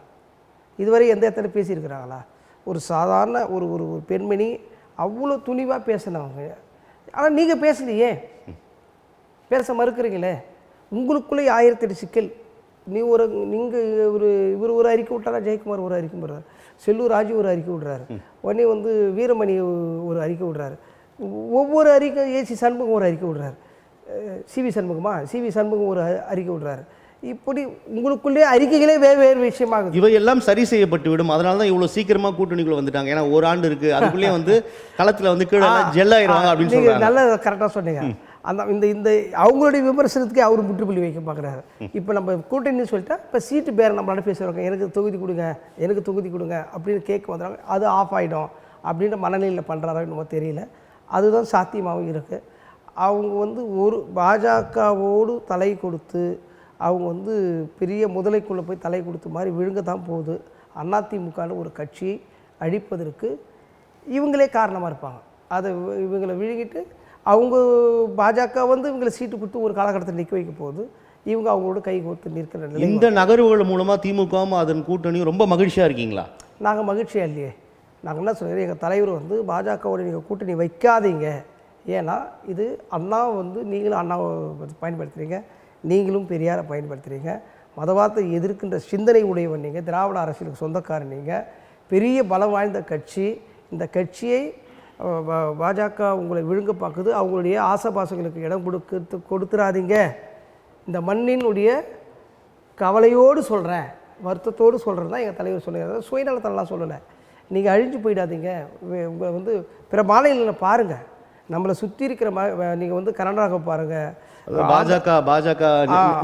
இதுவரை எந்த இடத்துல பேசியிருக்கிறாங்களா? ஒரு சாதாரண ஒரு ஒரு பெண்மணி அவ்வளோ துணிவாக பேசினவங்க. ஆனால் நீங்கள் பேசலையே, பேச மறுக்கிறீங்களே. உங்களுக்குள்ளே 1008 சிக்கல். நீங்கள் இவர் ஒரு அறிக்கை விட்டாரா, ஜெயக்குமார் ஒரு அறிக்கை விடுறாரு, செல்லூர் ராஜு ஒரு அறிக்கை விடுறாரு, உடனே வந்து வீரமணி ஒரு அறிக்கை விடுறாரு, ஒவ்வொரு அறிக்கை ஏசி சண்முகம் ஒரு அறிக்கை விடுறாரு, சிவி சண்முகம் ஒரு அறிக்கை விடுறாரு. இப்படி உங்களுக்குள்ளே அறிக்கைகளே வேறு விஷயமாகுது. இவையெல்லாம் சரி செய்யப்பட்டு விடும். அதனால தான் இவ்வளோ சீக்கிரமாக கூட்டணிக்குள்ள வந்துட்டாங்க. ஏன்னா ஒரு ஆண்டு இருக்குது, அதுக்குள்ளேயே வந்து களத்தில் வந்து கீழே ஜெல்லாயிருவாங்க அப்படின்னு சொல்லுவாங்க. நல்லா கரெக்டாக சொன்னீங்க. அந்த இந்த அவங்களுடைய விமர்சனத்துக்கே அவர் முற்றுப்புள்ளி வைக்க பார்க்குறாரு. இப்போ நம்ம கூட்டணின்னு சொல்லிட்டா இப்போ சீட்டு பேரை நம்மளால பேசுகிறாங்க, எனக்கு தொகுதி கொடுங்க அப்படின்னு கேட்க வந்துடுறாங்க, அது ஆஃப் ஆகிடும் அப்படின்ற மனநிலையில் பண்ணுறாரோ என்னமோ தெரியல. அதுதான் சாத்தியமாகவும் இருக்குது. அவங்க வந்து ஒரு பாஜகவோடு தலை கொடுத்து அவங்க வந்து பெரிய முதலைக்குள்ளே போய் தலை கொடுத்த மாதிரி விழுங்க தான் போகுது. அதிமுகன்னு ஒரு கட்சியை அழிப்பதற்கு இவங்களே காரணமாக இருப்பாங்க. அதை இவங்களை விழுங்கிட்டு அவங்க பாஜக வந்து இவங்களை சீட்டு கொடுத்து ஒரு காலகட்டத்தில் நிற்க வைக்க போகுது. இவங்க அவங்களோட கை கோர்த்து நிற்கிற நிலை. இந்த நகர்வுகள் மூலமாக திமுகவும் அதன் கூட்டணியும் ரொம்ப மகிழ்ச்சியாக இருக்கீங்களா? நாங்கள் மகிழ்ச்சியாக இல்லையே. நாங்கள் என்ன சொல்கிறோம், எங்கள் தலைவர் வந்து பாஜகவோட நீங்கள் கூட்டணி வைக்காதீங்க, ஏன்னா இது அண்ணா வந்து நீங்களும் அண்ணாவை பயன்படுத்துகிறீங்க, நீங்களும் பெரியாரை பயன்படுத்துகிறீங்க, மதவாதத்தை எதிர்க்கின்ற சிந்தனை உடையவன் நீங்கள், திராவிட அரசியலுக்கு சொந்தக்காரன் நீங்கள், பெரிய பலம் வாய்ந்த கட்சி. இந்த கட்சியை பாஜக உங்களை விழுங்க பார்க்குது. அவங்களுடைய ஆசபாசங்களுக்கு இடம் கொடுத்துறாதீங்க. இந்த மண்ணினுடைய கவலையோடு சொல்கிறேன், வருத்தத்தோடு சொல்கிறது தான் எங்கள் தலைவர் சொல்லுங்கள். சுயநலத்தெல்லாம் சொல்லலை. நீங்கள் அழிஞ்சு போயிடாதீங்க. உங்கள் வந்து பிற மாநிலங்களை பாருங்கள், நம்மளை சுற்றி இருக்கிற நீங்கள் வந்து கர்நாடகா பாருங்கள், பாஜக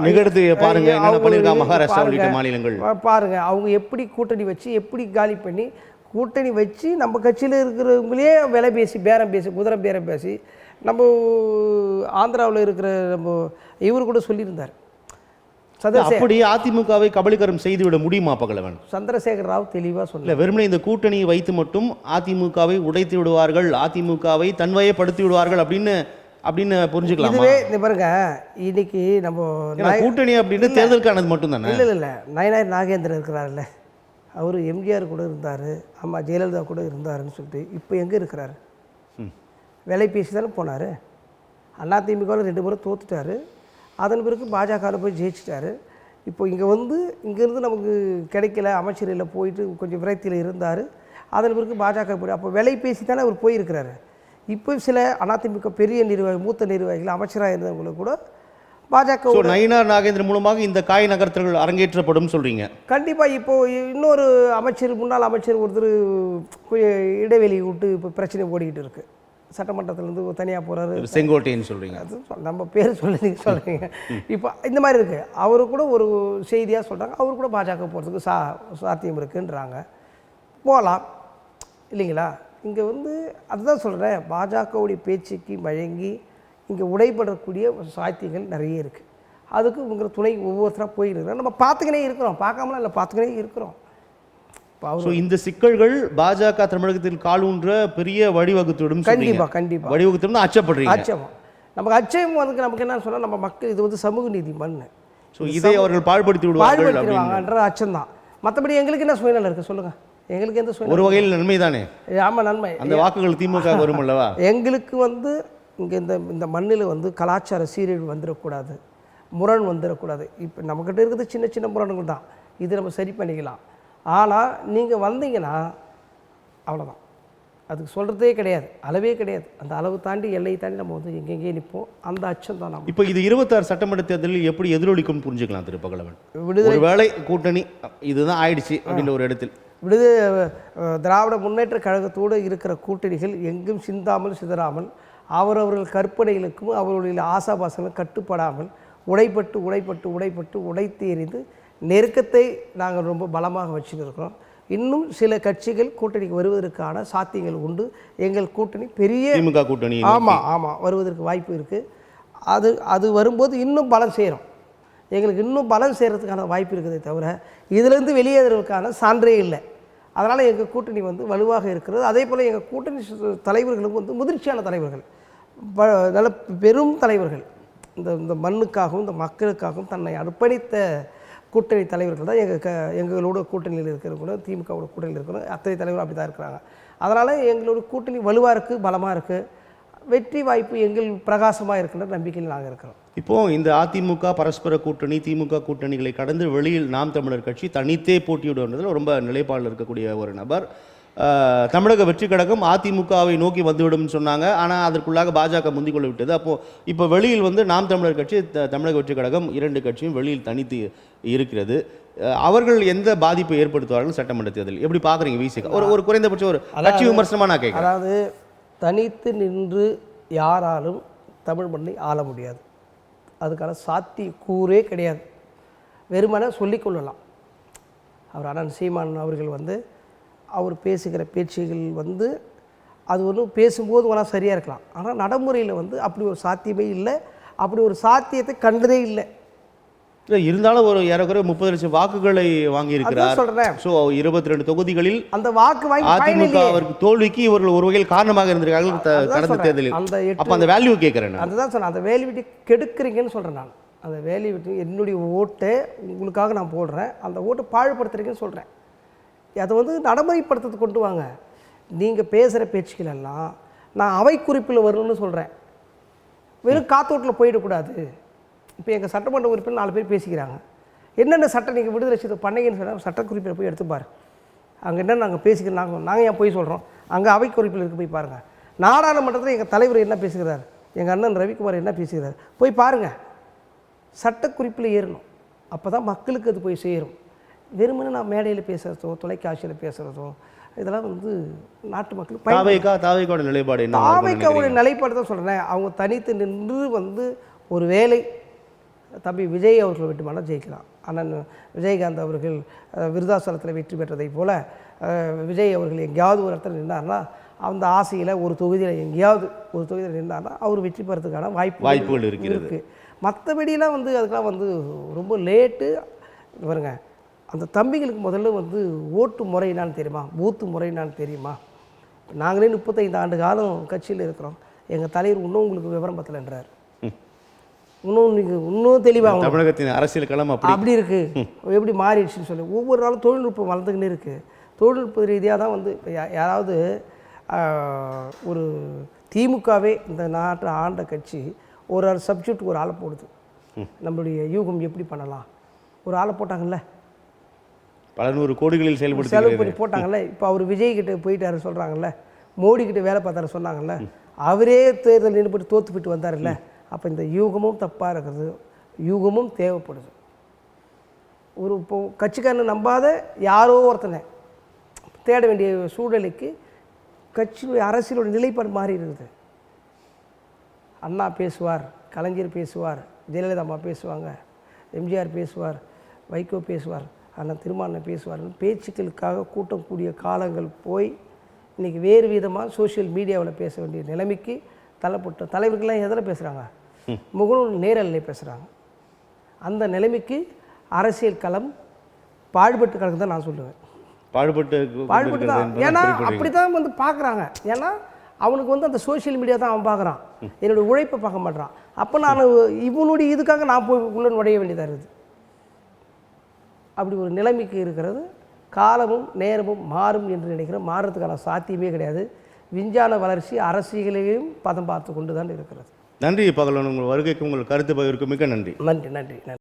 நிகழ்த்து பாருங்க, என்ன பண்ணிருக்காங்க மகாராஷ்டிரா உள்ளிட்ட மாநிலங்கள் பாருங்க. அவங்க எப்படி கூட்டணி வச்சு எப்படி காலி பண்ணி கூட்டணி வச்சு நம்ம கட்சியில் இருக்கிறவங்களே விலை பேசி பேரம் பேசி குதிரை பேரம் பேசி நம்ம ஆந்திராவில் இருக்கிற நம்ம இவர் கூட சொல்லியிருந்தார். அப்படி அதிமுகவை கபலீகரம் செய்துவிட முடியுமா பகலவன்? சந்திரசேகர ராவ் தெளிவாக சொன்னார். வெறுமனே இந்த கூட்டணியை வைத்து மட்டும் அதிமுகவை உடைத்து விடுவார்கள், அதிமுகவை தன்வயப்படுத்தி விடுவார்கள் அப்படின்னு புரிஞ்சுக்கலாம். இதுவே இந்த பாருங்க, இன்னைக்கு நம்ம கூட்டணி அப்படின்னு தேர்தலுக்கானது மட்டும் தானே. இல்லை நயனார் நாகேந்திரன் இருக்கிறார்ல, அவர் எம்ஜிஆர் கூட இருந்தார், அம்மா ஜெயலலிதா கூட இருந்தாருன்னு சொல்லிட்டு இப்போ எங்கே இருக்கிறாரு? விலை பேசி தானே போனார். அதிமுகவில் 2 முறை தோத்துட்டார். அதன் பிறகு பாஜகவில் போய் ஜெயிச்சிட்டாரு. இப்போ இங்கே வந்து இங்கேருந்து நமக்கு கிடைக்கல, அமைச்சரையில் போயிட்டு கொஞ்சம் விரக்தியில் இருந்தார். அதன் பிறகு பாஜக போய் அப்போ விலை பேசி தானே அவர் போயிருக்கிறாரு. இப்போ சில அதிமுக பெரிய நிர்வாகிகள், மூத்த நிர்வாகிகள், அமைச்சராக இருந்தவங்களுக்கு கூட பாஜக நயினார் நாகேந்திரன் மூலமாக இந்த காய் நகர்த்தல்கள் அரங்கேற்றப்படும் சொல்றீங்க. கண்டிப்பாக. இப்போது இன்னொரு அமைச்சர், முன்னாள் அமைச்சர் ஒருத்தர் இடைவெளி விட்டு இப்போ பிரச்சனை ஓடிக்கிட்டு இருக்குது. சட்டமன்றத்திலேருந்து தனியாக போகிறாரு, செங்கோட்டைன்னு சொல்கிறீங்க. அது நம்ம பேர் சொல்லி நீங்கள் சொல்கிறீங்க. இப்போ இந்த மாதிரி இருக்குது. அவரு கூட ஒரு செய்தியாக சொல்கிறாங்க, அவர் கூட பாஜக போகிறதுக்கு சாத்தியம் இருக்குன்றாங்க. போகலாம் இல்லைங்களா? இங்கே வந்து அதுதான் சொல்கிறேன், பாஜகவுடைய பேச்சுக்கு வழங்கி இங்கே உடைபடக்கூடிய சாத்தியங்கள் நிறைய இருக்குது. அதுக்கு உங்களை துணை ஒவ்வொருத்தராக போயிருக்கிறோம். நம்ம பார்த்துக்கினே இருக்கிறோம், பார்க்காமலாம் இல்லை, பார்த்துக்கினே இருக்கிறோம். இந்த சிக்கல்கள் பாஜக தமிழகத்தில் காலூன்ற பெரிய வழிவகுத்துவிடும். கண்டிப்பாக வழிவகுத்துடும் அச்சப்படுறீங்க. அச்சம் நமக்கு அச்சம் வந்து நமக்கு என்ன சொன்னால், நம்ம மக்கள் இது வந்து சமூக நீதி மண், ஸோ இதை அவர்கள் பாழ்படுத்தி விடுவாங்கன்ற அச்சம் தான். மற்றபடி எங்களுக்கு என்ன சுயநலம் இருக்குது சொல்லுங்கள்? எங்களுக்கு எந்த சுயநலம்? ஒரு வகையில் நன்மை தானே. ஆமாம், நன்மை. அந்த வாக்குகள் திமுக வரும் அல்லவா? எங்களுக்கு வந்து இங்கே இந்த மண்ணில் வந்து கலாச்சார சீரழிவு வந்துடக்கூடாது, முரண் வந்துடக்கூடாது. இப்போ நம்மக்கிட்ட இருக்கிறது சின்ன சின்ன முரண்கள் தான், இது நம்ம சரி பண்ணிக்கலாம். ஆனால் நீங்கள் வந்தீங்கன்னா அவ்வளோதான், அதுக்கு சொல்கிறதே கிடையாது, அளவே கிடையாது. அந்த அளவு தாண்டி எல்லையை தாண்டி நம்ம வந்து எங்கெங்கே நிற்போம். அந்த அச்சம் தான் நம்ம. இப்போ இது 26 சட்டமன்ற தேர்தலில் எப்படி எதிரொலிக்கும்னு புரிஞ்சுக்கலாம் திரு பகலவன். விடுதலை வேலை கூட்டணி இதுதான் ஆயிடுச்சு அப்படின்ற ஒரு இடத்தில் திராவிட முன்னேற்ற கழகத்தோடு இருக்கிற கூட்டணிகள் எங்கும் சிந்தாமல் சிதறாமல், அவரவர்கள் கற்பனைகளுக்கும் அவர்களுடைய ஆசாபாசங்களும் கட்டுப்படாமல் உடைத்து எறிந்து நெருக்கத்தை நாங்கள் ரொம்ப பலமாக வச்சுட்டு இருக்கிறோம். இன்னும் சில கட்சிகள் கூட்டணிக்கு வருவதற்கான சாத்தியங்கள் உண்டு. எங்கள் கூட்டணி பெரிய திமுக கூட்டணி ஆமாம் வருவதற்கு வாய்ப்பு இருக்குது. அது வரும்போது இன்னும் பலம் சேரும், எங்களுக்கு இன்னும் பலம் சேர்கிறதுக்கான வாய்ப்பு இருக்குதே தவிர இதிலேருந்து வெளியேறதுக்கான சான்றே இல்லை. அதனால் எங்கள் கூட்டணி வந்து வலுவாக இருக்கிறது. அதே போல் எங்கள் கூட்டணி தலைவர்களும் வந்து முதிர்ச்சியான தலைவர்கள், நல்ல பெரும் தலைவர்கள், இந்த மண்ணுக்காகவும் இந்த மக்களுக்காகவும் தன்னை அர்ப்பணித்த கூட்டணி தலைவர்கள் தான் எங்களோட கூட்டணியில் இருக்கிறவங்க, திமுகவோட கூட்டணியில் இருக்கிறவங்க அத்தனை தலைவரும் அப்படி தான் இருக்கிறாங்க. அதனால் எங்களோட கூட்டணி வலுவாக இருக்குது, பலமாக இருக்குது, வெற்றி வாய்ப்பு எங்கள் பிரகாசமாக இருக்கின்ற நம்பிக்கையில் நாங்கள் இருக்கிறோம். இப்போது இந்த அதிமுக பரஸ்பர கூட்டணி, திமுக கூட்டணிகளை கடந்து வெளியில் நாம் தமிழர் கட்சி தனித்தே போட்டியிடுவதில் ரொம்ப நிலைப்பாடில் இருக்கக்கூடிய ஒரு நபர். தமிழக வெற்றி கழகம் அதிமுகவை நோக்கி வந்துவிடும் சொன்னாங்க. ஆனால் அதற்குள்ளாக பாஜக முந்திக்கொள்ள விட்டது. அப்போது இப்போ வெளியில் வந்து நாம் தமிழர் கட்சி, தமிழக வெற்றி கழகம் 2 கட்சியும் வெளியில் தனித்து இருக்கிறது. அவர்கள் எந்த பாதிப்பை ஏற்படுத்துவார்கள் சட்டமன்ற தேர்தல் எப்படி பார்க்குறீங்க? விசிக ஒரு குறைந்தபட்சம் ஒரு கட்சி விமர்சனமாக நான் கேட்குறேன். அதாவது தனித்து நின்று யாராலும் தமிழ் மண்ணை ஆள முடியாது, அதுக்கான சாத்தியக்கூறே கிடையாது. வெறுமனே சொல்லிக்கொள்ளலாம். அவர் அண்ணன் சீமான் அவர்கள் வந்து அவர் பேசுகிற பேச்சுகள் வந்து அது ஒன்றும் பேசும்போது வேணால் சரியாக இருக்கலாம், ஆனால் நடைமுறையில் வந்து அப்படி ஒரு சாத்தியமே இல்லை, அப்படி ஒரு சாத்தியத்தை கண்டதே இல்லை. இருந்தாலும் ஒரு ஏறக்குறைய 30 லட்சம் வாக்குகளை வாங்கியிருக்கிறார். சொல்கிறேன். ஸோ 22 தொகுதிகளில் அந்த வாக்கு வாங்கி அதிமுக அவருக்கு தோல்விக்கு இவர்கள் ஒரு வகையில் காரணமாக இருந்திருக்கார்கள் கடந்த தேர்தலில். அப்போ அந்த வேல்யூ கேட்குறேன். அதுதான் சொன்னேன், அந்த வேல்யூட்டி கெடுக்கிறீங்கன்னு சொல்கிறேன் நான். அந்த வேல்யூட்டி என்னுடைய ஓட்டை உங்களுக்காக நான் போடுறேன், அந்த ஓட்டை பாழ்படுத்துறீங்கன்னு சொல்கிறேன். அதை வந்து நடைமுறைப்படுத்துறது கொண்டு வாங்க. நீங்கள் பேசுகிற பேச்சுக்கள் எல்லாம் நான் அவை குறிப்பில் வரணும்னு சொல்கிறேன், வெறும் காத்தோட்டில் போயிடக்கூடாது. இப்போ எங்கள் சட்டமன்ற உறுப்பினர் 4 பேர் பேசிக்கிறாங்க, என்னென்ன சட்டம் நீங்கள் விடுதலை செய்து பண்ணீங்கன்னு சொன்னால் சட்டக்குறிப்பில் போய் எடுத்துப்பார். அங்கே என்ன நாங்கள் பேசிக்கிறோம், நாங்கள் ஏன் போய் சொல்கிறோம், அங்கே அவை குறிப்பில் இருக்குது, போய் பாருங்கள். நாடாளுமன்றத்தில் எங்கள் தலைவர் என்ன பேசுகிறார், எங்கள் அண்ணன் ரவிக்குமார் என்ன பேசுகிறார், போய் பாருங்கள். சட்டக்குறிப்பில் ஏறணும், அப்போ தான் மக்களுக்கு அது போய் சேரும். வெறுமனே நான் மேடையில் பேசுகிறதோ தொலைக்காட்சியில் பேசுகிறதோ இதெல்லாம் வந்து நாட்டு மக்களுக்கு தாவேக்காவோட நிலைப்பாடு என்ன? தாவேக்காவோட நிலைப்பாடு தான் சொல்கிறேன். அவங்க தனித்து நின்று வந்து ஒரு வேலை தம்பி விஜய் அவர்கள் வேண்டுமானால் ஜெயிக்கலாம். அண்ணன் விஜயகாந்த் அவர்கள் விருதாசலத்தில் வெற்றி பெற்றதை போல் விஜய் அவர்கள் எங்கேயாவது ஒரு இடத்துல நின்றார்னா, அந்த ஆசையில் ஒரு தொகுதியில் எங்கேயாவது ஒரு தொகுதியில் நின்றார்னா அவர் வெற்றி பெறதுக்கான வாய்ப்புகள் இருக்குது. மற்றபடியெலாம் வந்து அதுக்கெலாம் வந்து ரொம்ப லேட்டு வருங்க. அந்த தம்பிகளுக்கு முதல்ல வந்து ஓட்டு முறை என்னான்னு தெரியுமா, பூத்து முறை என்னான்னு தெரியுமா? நாங்களே 35 ஆண்டு காலம் கட்சியில் இருக்கிறோம், எங்கள் தலைவர் இன்னும் உங்களுக்கு விவரம் பத்தலைன்றார். இன்னும் நீங்கள் இன்னும் தெளிவாக தமிழகத்தின் அரசியல் களம் அப்படி இருக்குது, எப்படி மாறிடுச்சுன்னு சொல்லி ஒவ்வொரு நாளும் தொழில்நுட்பம் வளர்ந்துக்கினே இருக்குது. தொழில்நுட்ப ரீதியாக தான் வந்து இப்போ யாராவது ஒரு திமுகவே இந்த நாட்டை ஆண்ட கட்சி ஒரு சப்ஜெக்ட் ஒரு ஆளை போடுது, நம்மளுடைய யூகம் எப்படி பண்ணலாம், ஒரு ஆளை போட்டாங்கல்ல, பல நூறு கோடிகளில் செலவு செயல்படுத்தி பண்ணி போட்டாங்கல்ல. இப்போ அவர் விஜய் கிட்ட போயிட்டாரு சொல்கிறாங்கல்ல, மோடி கிட்ட வேலை பார்த்தாரு சொன்னாங்கல்ல, அவரே தேர்தல் நின்று போட்டு தோற்று போயிட்டு வந்தார்ல. அப்போ இந்த யூகமும் தப்பாக இருக்குது, யூகமும் தேவைப்படுது. ஒரு இப்போ கட்சிக்காரனை நம்பாத யாரோ ஒருத்தனை தேட வேண்டிய சூழ்நிலைக்கு கட்சியுடைய அரசியலோட நிலைப்பாடு மாறி இருக்குது. அண்ணா பேசுவார், கலைஞர் பேசுவார், ஜெயலலிதா அம்மா பேசுவாங்க, எம்ஜிஆர் பேசுவார், வைகோ பேசுவார், அண்ணன் திருமாவளவன் பேசுவார்னு பேச்சுக்களுக்காக கூட்டம் கூடிய காலங்கள் போய் இன்றைக்கி வேறு விதமாக சோஷியல் மீடியாவில் பேச வேண்டிய நிலைமைக்கு தள்ளப்பட்ட தலைவர்கள்லாம் எதில் பேசுகிறாங்க, முகநூல் நேரலில் பேசுகிறாங்க. அந்த நிலைமைக்கு அரசியல் களம் பாடுபட்டு கிடக்கு தான் நான் சொல்லுவேன். பாடுபட்டு தான். ஏன்னா அப்படி தான் வந்து பார்க்குறாங்க. ஏன்னா அவனுக்கு வந்து அந்த சோஷியல் மீடியா தான் அவன் பார்க்குறான், என்னுடைய உழைப்பை பார்க்க மாட்டான். அப்போ நான் இவனுடைய இதுக்காக நான் போய் உள்ளே நுழைய வேண்டியதாக இருக்குது. அப்படி ஒரு நிலைமைக்கு இருக்கிறது. காலமும் நேரமும் மாறும் என்று நினைக்கிறேன். மாறுறதுக்கான சாத்தியமே கிடையாது. விஞ்ஞான வளர்ச்சி அரசியலையும் பதம் பார்த்து கொண்டு தான் இருக்கிறது. நன்றி பகலவன், உங்கள் வருகைக்கு உங்கள் கருத்து பகிர்வுக்கு மிக்க நன்றி. நன்றி நன்றி நன்றி.